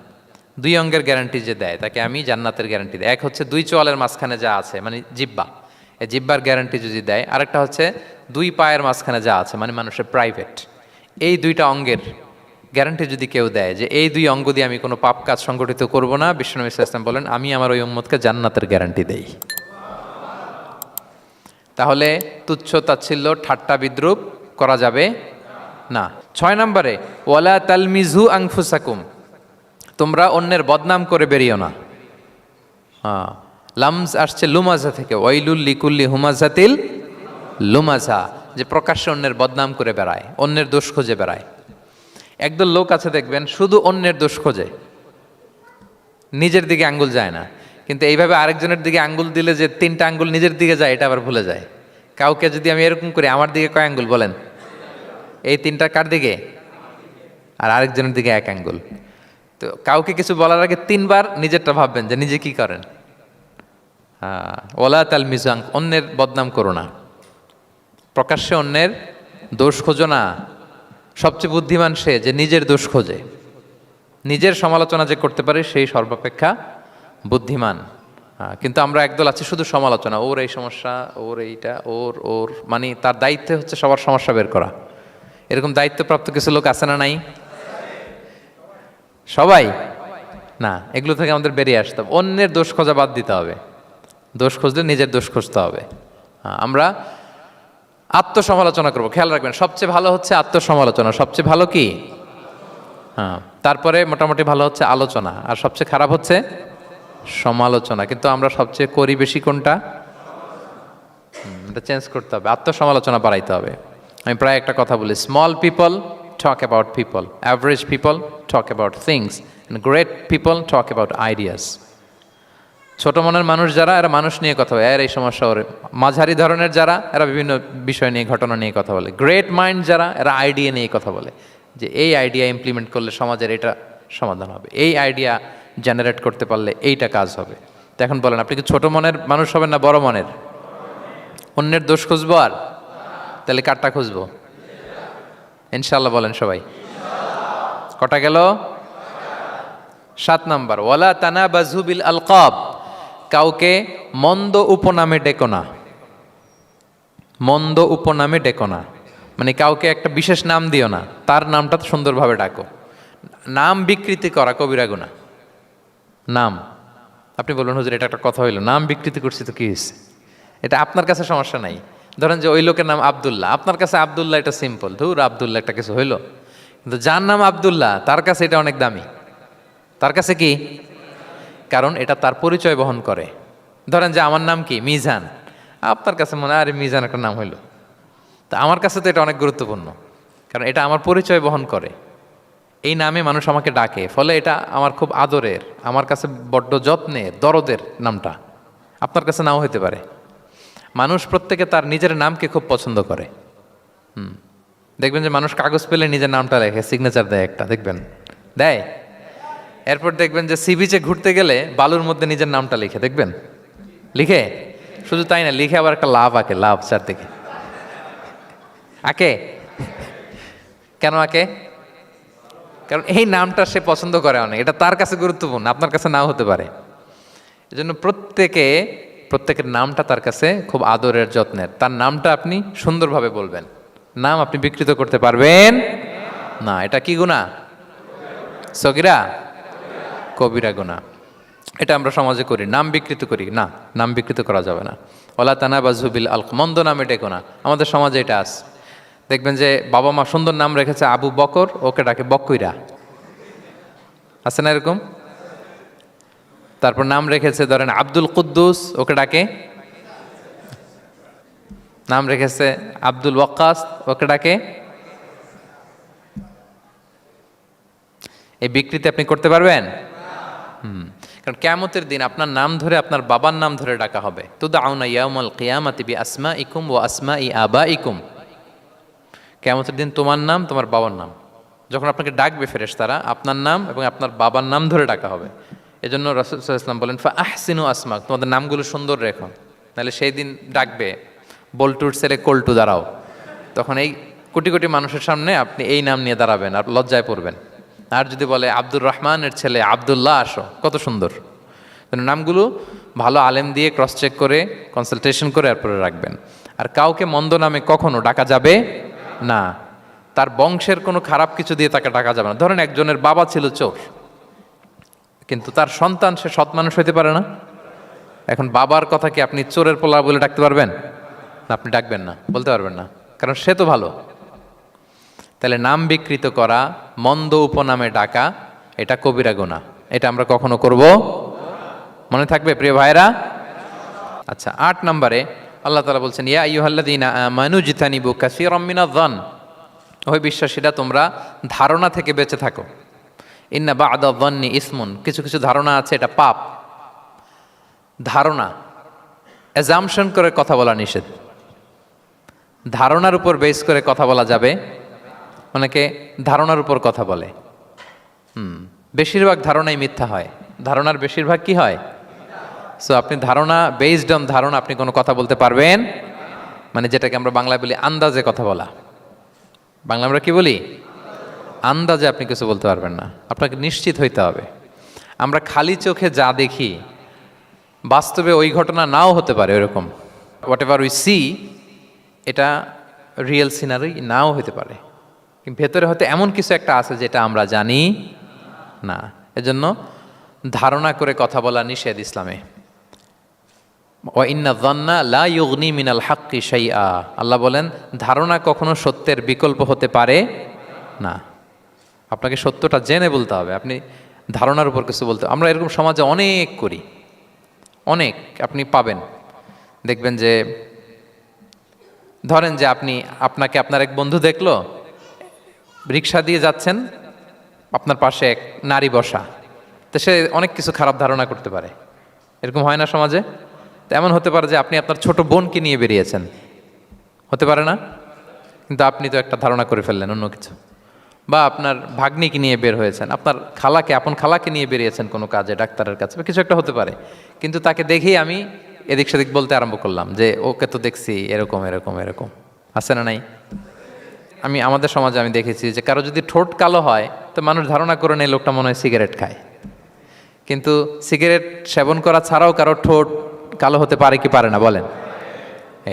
দুই অঙ্গের গ্যারান্টি যে দেয় তাকে আমি জান্নাতের গ্যারান্টি দিই। এক হচ্ছে দুই চোয়ালের মাঝখানে যা আছে, মানে জিহ্বা, এই জিহ্বার গ্যারান্টি যদি দেয়। আরেকটা হচ্ছে দুই পায়ের মাঝখানে যা আছে, মানে মানুষের প্রাইভেট। এই দুইটা অঙ্গের গ্যারান্টি যদি কেউ দেয় যে এই দুই অঙ্গ দিয়ে আমি কোনো পাপ কাজ সংগঠিত করব না, বিশ্বনবী সাল্লাল্লাহু আলাইহি ওয়াসাল্লাম বলেন, আমি আমার ওই উম্মতকে জান্নাতের গ্যারান্টি দেই। তাহলে তুচ্ছ তাচ্ছিল্য ঠাট্টা বিদ্রুপ করা যাবে না। 6 নম্বরে, ওয়ালা তালমিজু আনফুসাকুম, তোমরা অন্যের বদনাম করে বেরিও না। লামজ আসছে লুমাজা থেকে, ওয়াইলুল লিকুল্লি হুমাজাতিল লুমাজা, যে প্রকাশ্যে অন্যের বদনাম করে বেড়ায়, অন্যের দোষ খুঁজে বেড়ায়। একদল লোক আছে দেখবেন শুধু অন্যের দোষ খোঁজে, নিজের দিকে আঙ্গুল যায় না। কিন্তু এইভাবে আরেকজনের দিকে আঙ্গুল দিলে যে 3টা আঙ্গুল নিজের দিকে যায়, এটা আবার ভুলে যায়। কাউকে যদি আমি এরকম করি, আমার দিকে কয় আঙ্গুল বলেন? এই 3টা কার দিকে? আর আরেকজনের দিকে 1 আঙ্গুল। তো কাউকে কিছু বলার আগে 3বার নিজেরটা ভাববেন যে নিজে কি করেন। ওয়ালা তালমিজু, অন্যের বদনাম করো না, প্রকাশ্যে অন্যের দোষ খোঁজো না। সবচেয়ে বুদ্ধিমান সে যে নিজের দোষ খোঁজে। নিজের সমালোচনা যে করতে পারে সেই সর্বাপেক্ষা বুদ্ধিমান। কিন্তু আমরা একদল আছি শুধু সমালোচনা, ওর এই সমস্যা, ওর এইটা, ওর মানে তার দায়িত্ব হচ্ছে সবার সমস্যা বের করা। এরকম দায়িত্বপ্রাপ্ত কিছু লোক আছে না নাই? সবাই না, এগুলো থেকে আমাদের বেরিয়ে আসতে হবে। অন্যের দোষ খোঁজা বাদ দিতে হবে। দোষ খুঁজলে নিজের দোষ খুঁজতে হবে। আমরা আত্মসমালোচনা করবো। খেয়াল রাখবেন, সবচেয়ে ভালো হচ্ছে আত্মসমালোচনা। সবচেয়ে ভালো কি? হ্যাঁ, তারপরে মোটামুটি ভালো হচ্ছে আলোচনা, আর সবচেয়ে খারাপ হচ্ছে সমালোচনা। কিন্তু আমরা সবচেয়ে করি বেশি কোনটা? এটা চেঞ্জ করতে হবে, আত্মসমালোচনা বাড়াইতে হবে। আমি প্রায় একটা কথা বলি, small people talk about people, average people talk about things, and great people talk about ideas. ছোট মনের মানুষ যারা, এরা মানুষ নিয়ে কথা বলে, এর এই সমস্যা ওরে। মাঝারি ধরনের যারা, এরা বিভিন্ন বিষয় নিয়ে, ঘটনা নিয়ে কথা বলে। গ্রেট মাইন্ড যারা, এরা আইডিয়া নিয়ে কথা বলে, যে এই আইডিয়া ইমপ্লিমেন্ট করলে সমাজের এটা সমাধান হবে, এই আইডিয়া জেনারেট করতে পারলে এইটা কাজ হবে। তো এখন বলেন, আপনি কি ছোট মনের মানুষ হবেন না বড় মনের? অন্যের দোষ খুঁজবো আর? তাহলে কারটা খুঁজবো? ইনশাল্লাহ বলেন সবাই। কটা গেল? 7 নাম্বার, ওয়ালা তানাবাজু বিল আলকাব, কাউকে মন্দ উপনামে ডেকো না। মন্দ উপনামে ডেকো না, মানে কাউকে একটা বিশেষ নাম দিও না, তার নামটা সুন্দরভাবে ডাকো। নাম বিকৃতি করা কবিরা গুনাহ। নাম, আপনি বলুন হুজুর এটা একটা কথা হইলো, নাম বিকৃতি করছি তো কি হয়েছে? এটা আপনার কাছে সমস্যা নাই। ধরেন যে ওই লোকের নাম আব্দুল্লাহ, আপনার কাছে আব্দুল্লাহ এটা সিম্পল, ধুর আব্দুল্লাহ একটা কিছু হইলো। কিন্তু যার নাম আব্দুল্লাহ, তার কাছে এটা অনেক দামি। তার কাছে কি? কারণ এটা তার পরিচয় বহন করে। ধরেন যে আমার নাম কি মিজান, আপনার কাছে মনে হয় আরে মিজান একটা নাম হইলো, তা আমার কাছে তো এটা অনেক গুরুত্বপূর্ণ, কারণ এটা আমার পরিচয় বহন করে। এই নামে মানুষ আমাকে ডাকে, ফলে এটা আমার খুব আদরের, আমার কাছে বড্ড যত্নের, দরদের নামটা। আপনার কাছে নাও হতে পারে। মানুষ প্রত্যেকে তার নিজের নামকে খুব পছন্দ করে। দেখবেন যে মানুষ কাগজ পেলে নিজের নামটা লেখে, সিগনেচার দেয় একটা, দেখবেন দেয়। এরপর দেখবেন যে সি বিচে ঘুরতে গেলে বালুর মধ্যে নিজের নামটা লিখে, দেখবেন লিখে। শুধু তাই না, লিখে আবার একটা লাভ আঁকে, লাভ চারদিকে আঁকে। কেন আঁকে? কারণ এই নামটা সে পছন্দ করে অনেক, এটা তার কাছে গুরুত্বপূর্ণ, আপনার কাছে নাও হতে পারে। এজন্য প্রত্যেকের নামটা তার কাছে খুব আদরের, যত্নের। তার নামটা আপনি সুন্দরভাবে বলবেন। নাম আপনি বিকৃত করতে পারবেন না। এটা কি গুনাহ? সগীরা কবিরা গুনাহ। এটা আমরা সমাজে করি, নাম বিকৃত করি না। নাম বিকৃত করা যাবে না। ওয়ালা তানাবাজু বিল আলক, মন্দ নামে ডেকো না। আমাদের সমাজে এটা আছে। দেখবেন যে বাবা মা সুন্দর নাম রেখেছে আবু বকর, ওকে ডাকে বকইরা, আছে না এরকম? তারপর নাম রেখেছে ধরেন আব্দুল কুদ্দুস, ওকে ডাকে। নাম রেখেছে আব্দুল ওয়াক্কাস, ওকে ডাকে। এই বিকৃতি আপনি করতে পারবেন? কারণ কিয়ামতের দিন আপনার নাম ধরে, আপনার বাবার নাম ধরে ডাকা হবে। তুদআউনা ইয়াউমাল কিয়ামাতি বিআসমাইকুম ওয়া আসমাই আবাইকুম। কিয়ামতের দিন তোমার নাম, তোমার বাবার নাম, যখন আপনাকে ডাকবে ফেরেশতারা, আপনার নাম এবং আপনার বাবার নাম ধরে ডাকা হবে। এজন্য রাসূল সাল্লাল্লাহু আলাইহি ওয়াসাল্লাম বলেন, ফাআহসিনু আসমাক, তোমাদের নামগুলো সুন্দর রেখো, নাহলে সেই দিন ডাকবে বল্টুর ছেলে কল্টু দাঁড়াও, তখন এই কোটি কোটি মানুষের সামনে আপনি এই নাম নিয়ে দাঁড়াবেন আর লজ্জায় পড়বেন। আর যদি বলে আব্দুর রহমানের ছেলে আব্দুল্লাহ, আসো, কত সুন্দর। নামগুলো ভালো আলেম দিয়ে ক্রস চেক করে, কনসালটেশন করে এরপরে রাখবেন। আর কাউকে মন্দ নামে কখনো ডাকা যাবে না। তার বংশের কোনো খারাপ কিছু দিয়ে তাকে ডাকা যাবে না। ধরেন একজনের বাবা ছিল চোর, কিন্তু তার সন্তান সে সৎ মানুষ হইতে পারে না। এখন বাবার কথা কি আপনি চোরের পোলা বলে ডাকতে পারবেন? আপনি ডাকবেন না, বলতে পারবেন না, কারণ সে তো ভালো। তাহলে নাম বিকৃত করা, মন্দ উপনামে ডাকা, এটা কবিরা গুনাহ। এটা আমরা কখনো করব মনে থাকবে প্রিয় ভাইরা। আচ্ছা, 8 নম্বরে আল্লাহ তাআলা বলছেন, ইয়া আইয়ুহাল্লাযীনা আমানু জিতানিবু কাসীরাম মিনায-যন, ওই বিশ্বাসীরা তোমরা ধারণা থেকে বেঁচে থাকো। ইন্না বা'দা-যন্নি ইসমুন, কিছু কিছু ধারণা আছে এটা পাপ। ধারণা, অ্যাজাম্পশন করে কথা বলা নিষেধ। ধারণার উপর বেস করে কথা বলা যাবে। অনেকে ধারণার উপর কথা বলে। বেশিরভাগ ধারণাই মিথ্যা হয়। ধারণার বেশিরভাগ কি হয়? সো আপনি ধারণা, বেসড অন ধারণা আপনি কোনো কথা বলতে পারবেন, মানে যেটাকে আমরা বাংলায় বলি আন্দাজে কথা বলা। বাংলা আমরা কি বলি? আন্দাজে আপনি কিছু বলতে পারবেন না, আপনাকে নিশ্চিত হইতে হবে। আমরা খালি চোখে যা দেখি, বাস্তবে ওই ঘটনা নাও হতে পারে ওইরকম। হোয়াট এভার উই সি, এটা রিয়েল সিনারি নাও হতে পারে, কিন্তু ভেতরে হয়তো এমন কিছু একটা আছে যেটা আমরা জানি না। এজন্য ধারণা করে কথা বলা নিষেধ ইসলামে। ওয়া ইন্না যন্না লা ইউগনি মিনাল হাক্কি শাইআ, আল্লাহ বলেন ধারণা কখনো সত্যের বিকল্প হতে পারে না। আপনাকে সত্যটা জেনে বলতে হবে, আপনি ধারণার উপর কিছু বলতে। আমরা এরকম সমাজে অনেক করি, অনেক। আপনি পাবেন, দেখবেন যে ধরেন যে আপনাকে আপনার এক বন্ধু দেখলো, রিক্সা দিয়ে যাচ্ছেন, আপনার পাশে এক নারী বসা, তো সে অনেক কিছু খারাপ ধারণা করতে পারে। এরকম হয় না সমাজে? তো এমন হতে পারে যে আপনি আপনার ছোট বোনকে নিয়ে বেরিয়েছেন, হতে পারে না? কিন্তু আপনি তো একটা ধারণা করে ফেললেন অন্য কিছু। বা আপনার ভাগ্নিকে নিয়ে বের হয়েছেন, আপনার আপন খালাকে নিয়ে বেরিয়েছেন কোনো কাজে, ডাক্তারের কাছে বা কিছু একটা হতে পারে। কিন্তু তাকে দেখেই আমি এদিক সেদিক বলতে আরম্ভ করলাম যে ওকে তো দেখছি এরকম এরকম এরকম। আছে না নাই? আমাদের সমাজে আমি দেখেছি যে কারো যদি ঠোঁট কালো হয় তো মানুষ ধারণা করে নেয় লোকটা মনে হয় সিগারেট খায়। কিন্তু সিগারেট সেবন করা ছাড়াও কারো ঠোঁট কালো হতে পারে কি পারে না বলেন?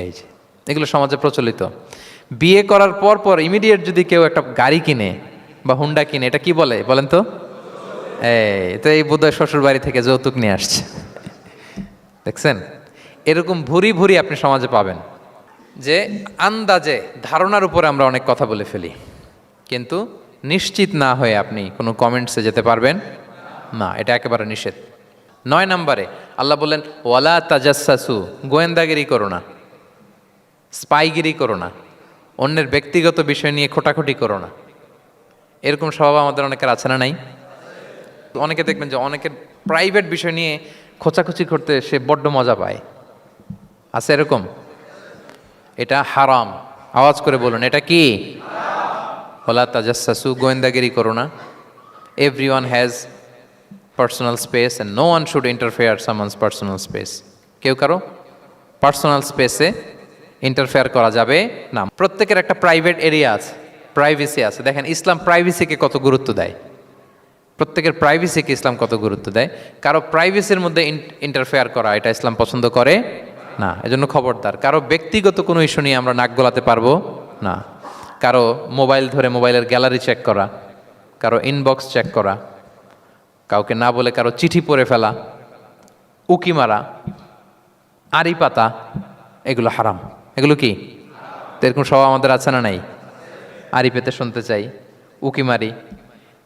এই যে এগুলো সমাজে প্রচলিত। বিয়ে করার পর পর ইমিডিয়েট যদি কেউ একটা গাড়ি কিনে বা হুন্ডা কিনে, এটা কি বলে বলেন তো? এই বোধহয় শ্বশুর বাড়ি থেকে যৌতুক নিয়ে আসছে। দেখছেন, এরকম ভুরি ভুরি আপনি সমাজে পাবেন যে আন্দাজে ধারণার উপরে আমরা অনেক কথা বলে ফেলি, কিন্তু নিশ্চিত না হয়ে আপনি কোনো কমেন্টসে যেতে পারবেন না, এটা একেবারে নিষেধ। 9 নম্বরে আল্লাহ বললেন ওয়ালা তাজাসসু, গোয়েন্দাগিরি করো না, স্পাইগিরি করো না, অন্যের ব্যক্তিগত বিষয় নিয়ে খোটাখুটি করো না। এরকম স্বভাব আমাদের অনেকের আছে না নাই? অনেকে দেখবেন যে অনেকের প্রাইভেট বিষয় নিয়ে খোঁচাখুচি করতে সে বড্ড মজা পায়। আছে এরকম? এটা হারাম। আওয়াজ করে বলুন, এটা কি? ওয়ালা তাজাসসু, গোয়েন্দাগিরি করো না। Everyone has personal space and no one should interfere someone's personal space. কেউ কারো পার্সোনাল স্পেসে ইন্টারফেয়ার করা যাবে না। প্রত্যেকের একটা প্রাইভেট এরিয়া আছে, প্রাইভেসি আছে। দেখেন ইসলাম প্রাইভেসিকে কত গুরুত্ব দেয়, প্রত্যেকের প্রাইভেসিকে ইসলাম কত গুরুত্ব দেয়। কারো প্রাইভেসির মধ্যে ইন্টারফেয়ার করা এটা ইসলাম পছন্দ করে না। এজন্য খবরদার, কারো ব্যক্তিগত কোনো ইস্যু নিয়ে আমরা নাক গলাতে পারবো না। কারো মোবাইল ধরে মোবাইলের গ্যালারি চেক করা, কারো ইনবক্স চেক করা, কাউকে না বলে কারো চিঠি পড়ে ফেলা, উকি মারা, আড়ি পাতা, এগুলো হারাম। এগুলো কি? তো এরকম স্বভাব আমাদের আছে না নাই? আড়ি পেতে শুনতে চাই, উকি মারি,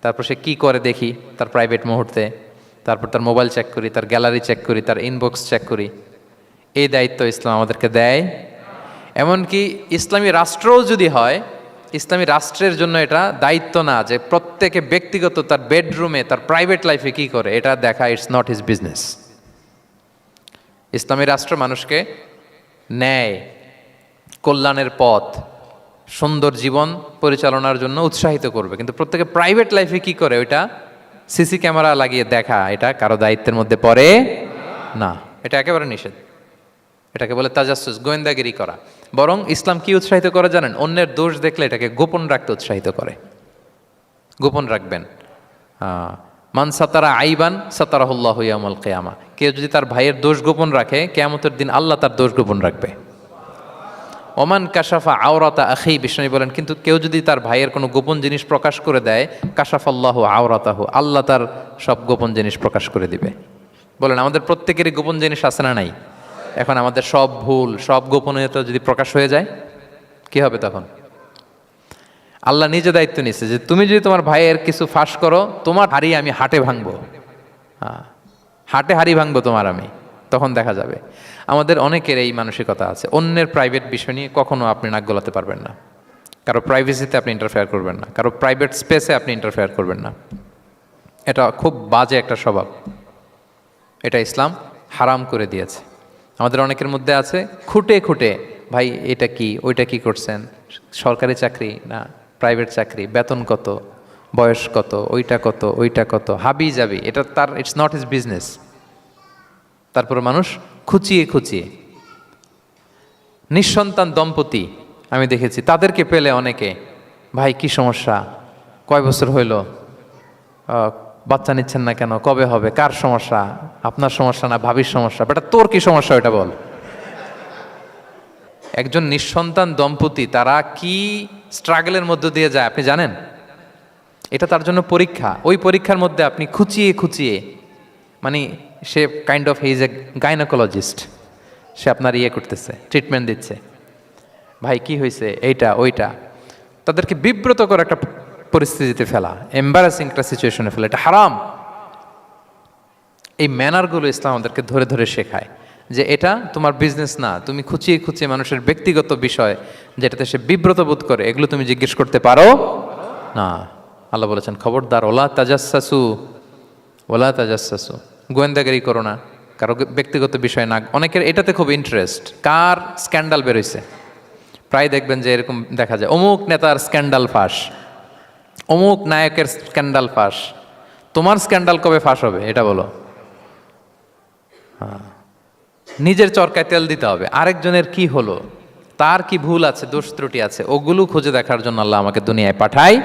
তারপর সে কি করে দেখি তার প্রাইভেট মুহূর্তে, তারপর তার মোবাইল চেক করি, তার গ্যালারি চেক করি, তার ইনবক্স চেক করি। এই দায়িত্ব ইসলাম আমাদেরকে দেয়। এমনকি ইসলামী রাষ্ট্রও যদি হয়, ইসলামী রাষ্ট্রের জন্য এটা দায়িত্ব না যে প্রত্যেকে ব্যক্তিগত তার বেডরুমে তার প্রাইভেট লাইফে কি করে এটা দেখা। It's not his business. ইসলামী রাষ্ট্র মানুষকে ন্যায়, কল্যাণের পথ, সুন্দর জীবন পরিচালনার জন্য উৎসাহিত করবে, কিন্তু প্রত্যেকে প্রাইভেট লাইফে কি করে ওইটা সিসি ক্যামেরা লাগিয়ে দেখা, এটা কারো দায়িত্বের মধ্যে পড়ে না। এটা একেবারে নিষেধ। এটাকে বলে তাজাসসুস, গোয়েন্দাগিরি করা। বরং ইসলাম কি উৎসাহিত করে জানেন? অন্যের দোষ দেখলে এটাকে গোপন রাখতে উৎসাহিত করে। গোপন রাখবেন। মান সাতারা আইবান সাতারাহুল্লাহু ইয়াউমাল কিয়ামা। কেউ যদি তার ভাইয়ের দোষ গোপন রাখে, কিয়ামতের দিন আল্লাহ তার দোষ গোপন রাখবে। ওমান কাশাফা আওরাতা আখি, বিষ্ণু বলেন, কিন্তু কেউ যদি তার ভাইয়ের কোনো গোপন জিনিস প্রকাশ করে দেয়, কাশাফাল্লাহু আওরাতাহু, আল্লাহ তার সব গোপন জিনিস প্রকাশ করে দিবে। বলেন, আমাদের প্রত্যেকেরই গোপন জিনিস আছে না নাই? এখন আমাদের সব ভুল, সব গোপনীয়তা যদি প্রকাশ হয়ে যায় কি হবে তখন? আল্লাহ নিজে দায়িত্ব নিচ্ছে যে তুমি যদি তোমার ভাইয়ের কিছু ফাঁস করো, তোমার হাড়ি আমি হাটে ভাঙবো। হাটে হাড়ি ভাঙবো তোমার আমি, তখন দেখা যাবে। আমাদের অনেকের এই মানসিকতা আছে, অন্যের প্রাইভেট বিষয় নিয়ে কখনো আপনি নাক গলাতে পারবেন না, কারো প্রাইভেসিতে আপনি ইন্টারফেয়ার করবেন না, কারো প্রাইভেট স্পেসে আপনি ইন্টারফেয়ার করবেন না। এটা খুব বাজে একটা স্বভাব, এটা ইসলাম হারাম করে দিয়েছে। আমাদের অনেকের মধ্যে আছে খুঁটে খুঁটে, ভাই এটা কি, ওইটা কি করছেন, সরকারি চাকরি না প্রাইভেট চাকরি, বেতন কত, বয়স কত, ওইটা কত, ওইটা কত, হাবি যাবি, এটা তার, ইটস নট হিজ বিজনেস। তারপরে মানুষ খুঁচিয়ে খুঁচিয়ে। নিঃসন্তান দম্পতি আমি দেখেছি, তাদেরকে পেলে অনেকে, ভাই কি সমস্যা, কয় বছর হইল, বাচ্চা নিচ্ছেন না কেন, কবে হবে, কার সমস্যা, আপনার সমস্যা না ভাবির সমস্যা, বেটা তোর কি সমস্যা ওইটা বল। একজন নিঃসন্তান দম্পতি তারা কি স্ট্রাগলের মধ্য দিয়ে যায় আপনি জানেন? এটা তার জন্য পরীক্ষা। ওই পরীক্ষার মধ্যে আপনি খুঁচিয়ে খুঁচিয়ে, মানে সে kind of he is a gynaecologist, সে আপনার ইয়ে করতেছে, ট্রিটমেন্ট দিচ্ছে, ভাই কি হয়েছে, এইটা ওইটা। তাদেরকে বিব্রত করে একটা পরিস্থিতিতে ফেলা, এম্বারাসিং একটা সিচুয়েশনে ফেলা, এটা হারাম। এই ম্যানারগুলো ইসলাম আমাদেরকে ধরে ধরে শেখায় যে এটা তোমার বিজনেস না, তুমি খুঁচিয়ে খুঁচিয়ে মানুষের ব্যক্তিগত বিষয় যেটাতে সে বিব্রত বোধ করে এগুলো তুমি জিজ্ঞেস করতে পারো না। আল্লাহ বলেছেন খবরদার, ওলা তাজাসসাসু, ওলা তাজাসসাসু, গোয়েন্দাগিরি করো না, কারো ব্যক্তিগত বিষয় না। অনেকের এটাতে খুব ইন্টারেস্ট, কার স্ক্যান্ডাল বেরোইছে। প্রায় দেখবেন যে এরকম দেখা যায়, অমুক নেতার স্ক্যান্ডাল ফাঁস, অমুক নায়কের স্ক্যান্ডাল ফাঁস। তোমার স্ক্যান্ডাল কবে ফাঁস হবে এটা বলো? নিজের চরকায় তেল দিতে হবে। আরেকজনের কি হলো, তার কি ভুল আছে, দোষ ত্রুটি আছে, ওগুলো খুঁজে দেখার জন্য আল্লাহ আমাকে দুনিয়ায় পাঠায়।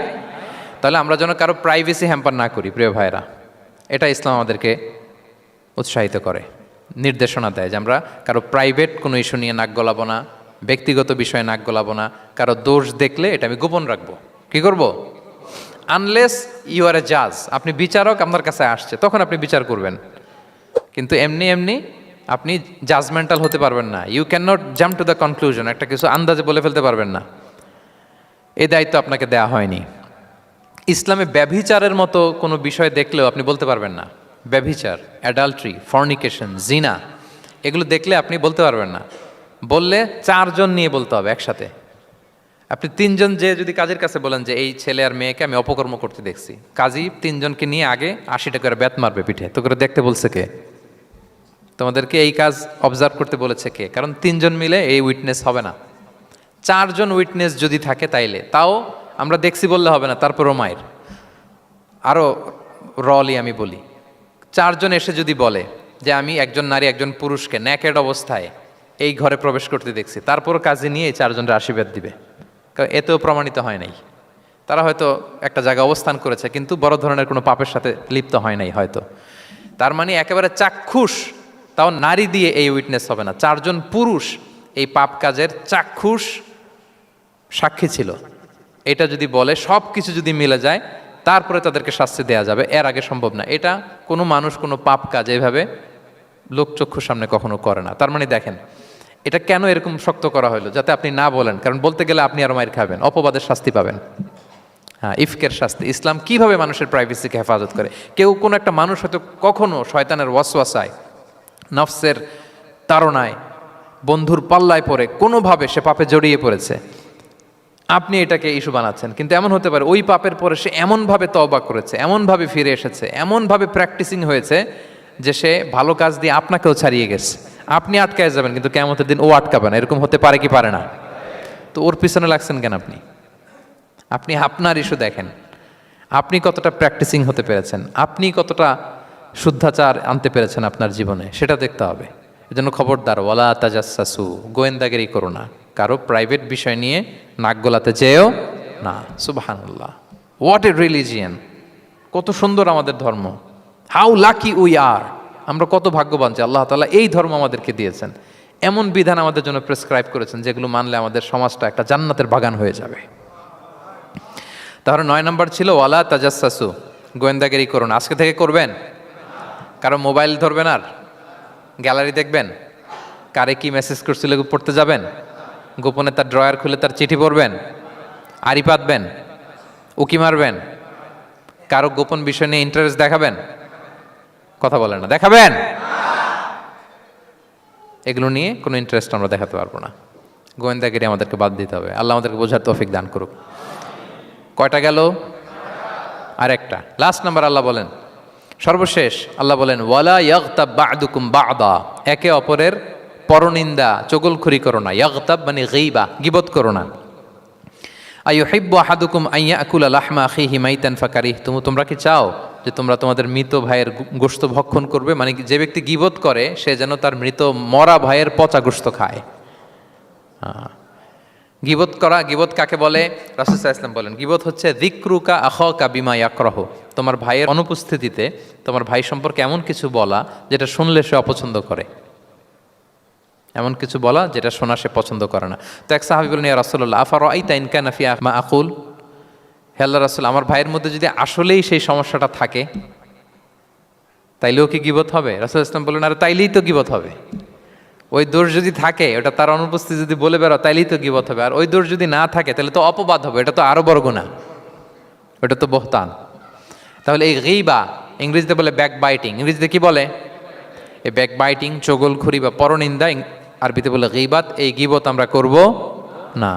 তাহলে আমরা যেন কারো প্রাইভেসি হ্যাম্পার না করি প্রিয় ভাইরা, এটা ইসলাম আমাদেরকে উৎসাহিত করে, নির্দেশনা দেয় যে আমরা কারো প্রাইভেট কোনো ইস্যু নিয়ে নাক গলাবো না, ব্যক্তিগত বিষয়ে নাক গলাবো না। কারো দোষ দেখলে এটা আমি গোপন রাখবো। কি করব? আনলেস ইউ আর এ জাজ, আপনি বিচারক, আপনার কাছে আসছে, তখন আপনি বিচার করবেন। কিন্তু এমনি এমনি আপনি জাজমেন্টাল হতে পারবেন না। You can not jump to the conclusion, একটা কিছু আন্দাজে বলে ফেলতে পারবেন না। এই দায়িত্ব আপনাকে দেয়া হয়নি। ইসলামে ব্যভিচারের মতো কোনো বিষয় দেখলেও আপনি বলতে পারবেন না। ব্যভিচার, অ্যাডাল্ট্রি, ফর্নিকেশন, জিনা, এগুলো দেখলে আপনি বলতে পারবেন না। বললে 4 জন নিয়ে বলতে হবে একসাথে। আপনি 3 জন যে যদি কাজের কাছে বলেন যে এই ছেলে আর মেয়েকে আমি অপকর্ম করতে দেখছি, কাজী 3 জনকে নিয়ে আগে 80 টাকা করে বেত মারবে পিঠে। তো করে দেখতে বলছে কে? তোমাদেরকে এই কাজ অবজার্ভ করতে বলেছে কে? কারণ 3 জন মিলে এই উইটনেস হবে না। 4 জন উইটনেস যদি থাকে তাইলে তাও আমরা দেখছি বললে হবে না, তারপরও মায়ের। আরও রলি আমি বলি, 4 জন এসে যদি বলে যে আমি একজন নারী একজন পুরুষকে ন্যাকেড অবস্থায় এই ঘরে প্রবেশ করতে দেখছি, তারপর কাজে নিয়ে এই 4 জনের আশীর্বাদ দিবে, কারণ এতেও প্রমাণিত হয় নাই। তারা হয়তো একটা জায়গায় অবস্থান করেছে কিন্তু বড় ধরনের কোনো পাপের সাথে লিপ্ত হয় নাই হয়তো। তার মানে একেবারে চাক্ষুষ, তাও নারী দিয়ে এই উইটনেস হবে না, 4 জন পুরুষ এই পাপ কাজের চাক্ষুষ সাক্ষী ছিল, এটা যদি বলে, সব কিছু যদি মিলে যায় তারপরে তাদেরকে শাস্তি দেওয়া যাবে, এর আগে সম্ভব না। এটা কোনো মানুষ কোনো পাপ কাজ এইভাবে লোকচক্ষুর সামনে কখনো করে না। তার মানে দেখেন এটা কেন এরকম শক্ত করা হলো, যাতে আপনি না বলেন, কারণ বলতে গেলে আপনি আরো মাইর খাবেন, অপবাদের শাস্তি পাবেন। হ্যাঁ, ইফকের শাস্তি। ইসলাম কিভাবে মানুষের প্রাইভেসিকে হেফাজত করে। কেউ কোনো একটা মানুষ হয়তো কখনো শয়তানের ওয়াসওয়াসায়, নফসের তাড়নায়, বন্ধুর পাল্লায় পড়ে কোনোভাবে সে পাপে জড়িয়ে পড়েছে, আপনি এটাকে ইস্যু বানাচ্ছেন। কিন্তু এমন হতে পারে ওই পাপের পরে সে এমনভাবে তওবা করেছে, এমনভাবে ফিরে এসেছে, এমনভাবে প্র্যাকটিসিং হয়েছে যে সে ভালো কাজ দিয়ে আপনাকেও ছাড়িয়ে গেছে। আপনি আটকায় যাবেন কিন্তু কিয়ামতের দিন ও আটকাবে না। এরকম হতে পারে কি পারে না? তো ওর পিছনে লাগছেন কেন আপনি? আপনি আপনার ইস্যু দেখেন, আপনি কতটা প্র্যাকটিসিং হতে পেরেছেন, আপনি কতটা শুদ্ধাচার আনতে পেরেছেন আপনার জীবনে, সেটা দেখতে হবে। এজন্য খবরদার, ওয়ালা তাজাসসাসু, গোয়েন্দাগিরি করো না, কারো প্রাইভেট বিষয় নিয়ে নাক গলাতে যেও না। সুবহানাল্লাহ, হোয়াট এ রিলিজিয়ান! কত সুন্দর আমাদের ধর্ম, হাউ লাকি উই আর! আমরা কত ভাগ্যবান যে আল্লাহ তাআলা এই ধর্ম আমাদেরকে দিয়েছেন, এমন বিধান আমাদের জন্য প্রেসক্রাইব করেছেন যেগুলো মানলে আমাদের সমাজটা একটা জান্নাতের বাগান হয়ে যাবে। তাহলে 9 নম্বর ছিল ওয়ালা তাজাসসাসু, গোয়েন্দাগিরি করুন। আজকে থেকে করবেন? কারো মোবাইল ধরবেন, আর গ্যালারি দেখবেন, কারে কি মেসেজ করছিল পড়তে যাবেন, গোপনে তার ড্রয়ার খুলে তার চিঠি পড়বেন, আড়ি পাতবেন, উকি মারবেন, কারো গোপন বিষয় নিয়ে ইন্টারেস্ট দেখাবেন? কথা বলেন না, দেখাবেন? এগুলো নিয়ে কোনো ইন্টারেস্ট আমরা দেখাতে পারবো না। গোয়েন্দাগিরি আমাদেরকে বাদ দিতে হবে। আল্লাহ আমাদেরকে বোঝার তৌফিক দান করুক। কয়টা গেল? আর একটা, লাস্ট নাম্বার। আল্লাহ বলেন, সর্বশেষ আল্লাহ বলেন, ওয়ালা ইয়াগতাব বা'দুকুম বা'দা, একে অপরের পরনিন্দা চগলখুরি করো না। ইয়াগতাব মানে গীবা, গীবত করো না। আইয়ুহিব্বু আহাদুকুম আন ইয়াকুলা লাহমা আখিহি মাইতান ফাকারিহতুম, তোমরা কি চাও যে তোমরা তোমাদের মৃত ভাইয়ের গোশত ভক্ষণ করবে? মানে যে ব্যক্তি গীবত করে সে যেন তার মৃত মরা ভাইয়ের পচা গোশত খায়। গীবত করা, গীবত কাকে বলে? রাসূল সাল্লাল্লাহু আলাইহি ওয়াসাল্লাম বলেন, গীবত হচ্ছে যিকরুকা আখাকা বিমা ইয়াকরাহু, তোমার ভাইয়ের অনুপস্থিতিতে তোমার ভাই সম্পর্কে এমন কিছু বলা যেটা শুনলে সে অপছন্দ করে, এমন কিছু বলা যেটা শোনা সে পছন্দ করে না। তো এক সাহাবী বলেন, ইয়া রাসূলুল্লাহ আফারাআইতা ইন কানা ফি মা আকুল, হে আল্লাহর রাসূল, আমার ভাইয়ের মধ্যে যদি আসলেই সেই সমস্যাটা থাকে তাইলেও কি গীবত হবে? রাসূল সাল্লাল্লাহু আলাইহি ওয়াসাল্লাম বললেন, আরে তাইলেই তো গীবত হবে। ওই দোষ যদি থাকে, ওটা তার অনুপস্থিতি যদি বলে বেরো, তাইলেই তো গীবত হবে। আর ওই দোষ যদি না থাকে তাহলে তো অপবাদ হবে, এটা তো আরো বড় গুনাহ। ওটা তো বহতান। তাহলে এই গীবা ইংরেজিতে বলে ব্যাক বাইটিং, ইংরেজিতে কি বলে? এই ব্যাক বাইটিং, চগলখুরি বা পরনিন্দা, আরবিতে বলে গীবাত। এই গীবত আমরা করব না।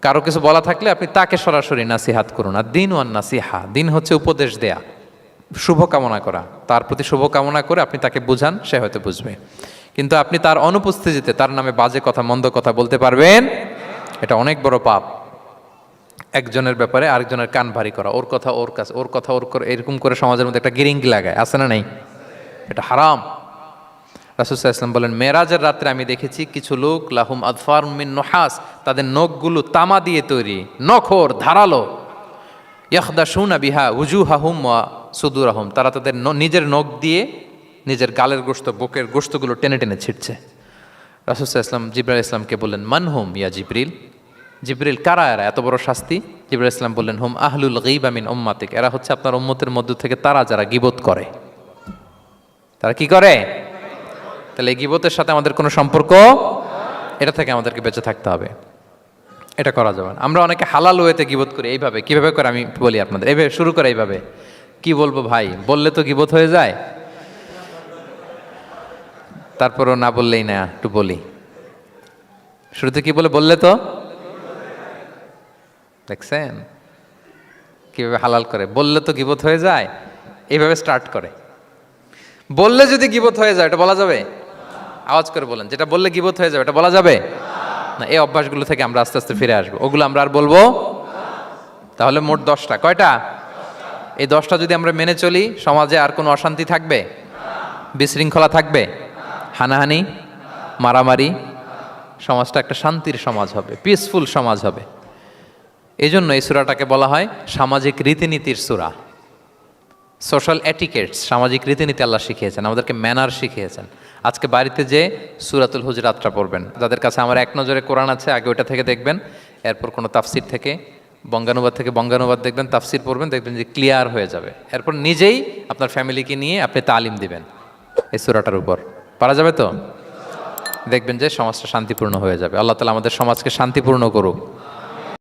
কারো কিছু বলা থাকলে আপনি তাকে সরাসরি নাসিহাত করুন। আর দিন ওয়ান নাসিহা, দিন হচ্ছে উপদেশ দেয়া, শুভকামনা করা, তার প্রতি শুভকামনা করে আপনি তাকে বুঝান, সে হয়তো বুঝবে। কিন্তু আপনি তার অনুপস্থিতিতে তার নামে বাজে কথা, মন্দ কথা বলতে পারবেন, এটা অনেক বড় পাপ। একজনের ব্যাপারে আরেকজনের কান ভারী করা, ওর কথা ওর কাছে, ওর কথা ওর করে, এরকম করে সমাজের মধ্যে একটা গিরিঙ্গি লাগায়, আছে না নেই? এটা হারাম। রাসূল সাল্লাল্লাহু আলাইহি ওয়াসাল্লাম বলেন, মেরাজের রাত্রে আমি দেখেছি কিছু লোক লাহুম আদফার মিন নুহাস, তাদের নখগুলো তামা দিয়ে তৈরি, নখর ধারালো, ইয়াখদাশুনা বিহা উজুহাহুম ওয়া সুদুরাহুম, তারা তাদের নিজের নখ দিয়ে নিজের গালের গোশত, বুকের গোশতগুলো টেনে টেনে ছিঁড়ছে। রাসূল সাল্লাল্লাহু আলাইহি ওয়াসাল্লাম জিবরাইল ইসলামকে বললেন, মানহুম ইয়া জিবরিল, জিবরিল কারা এরা, এত বড় শাস্তি? জিবরাইল ইসলাম বললেন, হুম আহলুল গীবা মিন উম্মাতিক, এরা হচ্ছে আপনার উম্মতের মধ্য থেকে তারা যারা গীবত করে। তারা কি করে? তাহলে এই গীবতের সাথে আমাদের কোনো সম্পর্ক, এটা থেকে আমাদেরকে বেঁচে থাকতে হবে, এটা করা যাবে না। আমরা অনেকে হালাল ওয়েতে গীবত করি। এইভাবে কিভাবে করে আমি বলি আপনাদের, এইভাবে শুরু করে, এইভাবে কি বলবো ভাই, বললে তো গীবত হয়ে যায়, তারপরও না বললেই না, একটু বলি। শুরুতে কি বললে তো, দেখছেন কিভাবে হালাল করে, বললে তো গীবত হয়ে যায়, এইভাবে স্টার্ট করে। বললে যদি গীবত হয়ে যায় এটা বলা যাবে? আওয়াজ করে বলেন, যেটা বললে গীবত হয়ে যাবে এটা বলা যাবে না। এই অভ্যাসগুলো থেকে আমরা আস্তে আস্তে ফিরে আসবো, ওগুলো আমরা আর বলবো। তাহলে মোট 10টা, কয়টা? এই 10টা যদি আমরা মেনে চলি, সমাজে আর কোনো অশান্তি থাকবে? বিশৃঙ্খলা থাকবে? হানাহানি, মারামারি? সমাজটা একটা শান্তির সমাজ হবে, পিসফুল সমাজ হবে। এই জন্য এই সূরাটাকে বলা হয় সামাজিক রীতিনীতির সূরা, সোশ্যাল এটিকেটস। সামাজিক রীতিনীতি আল্লাহ শিখিয়েছেন আমাদেরকে, ম্যানার শিখিয়েছেন। আজকে বাড়িতে যে সূরাতুল হুজরাতটা পড়বেন, যাদের কাছে আমার এক নজরে কোরআন আছে, আগে ওইটা থেকে দেখবেন, এরপর কোনো তাফসির থেকে, বঙ্গানুবাদ থেকে বঙ্গানুবাদ দেখবেন, তাফসির পড়বেন, দেখবেন যে ক্লিয়ার হয়ে যাবে। এরপর নিজেই আপনার ফ্যামিলিকে নিয়ে আপনি তালিম দিবেন এই সূরাটার উপর, পারা যাবে তো? দেখবেন যে সমাজটা শান্তিপূর্ণ হয়ে যাবে। আল্লাহ তাআলা আমাদের সমাজকে শান্তিপূর্ণ করুক।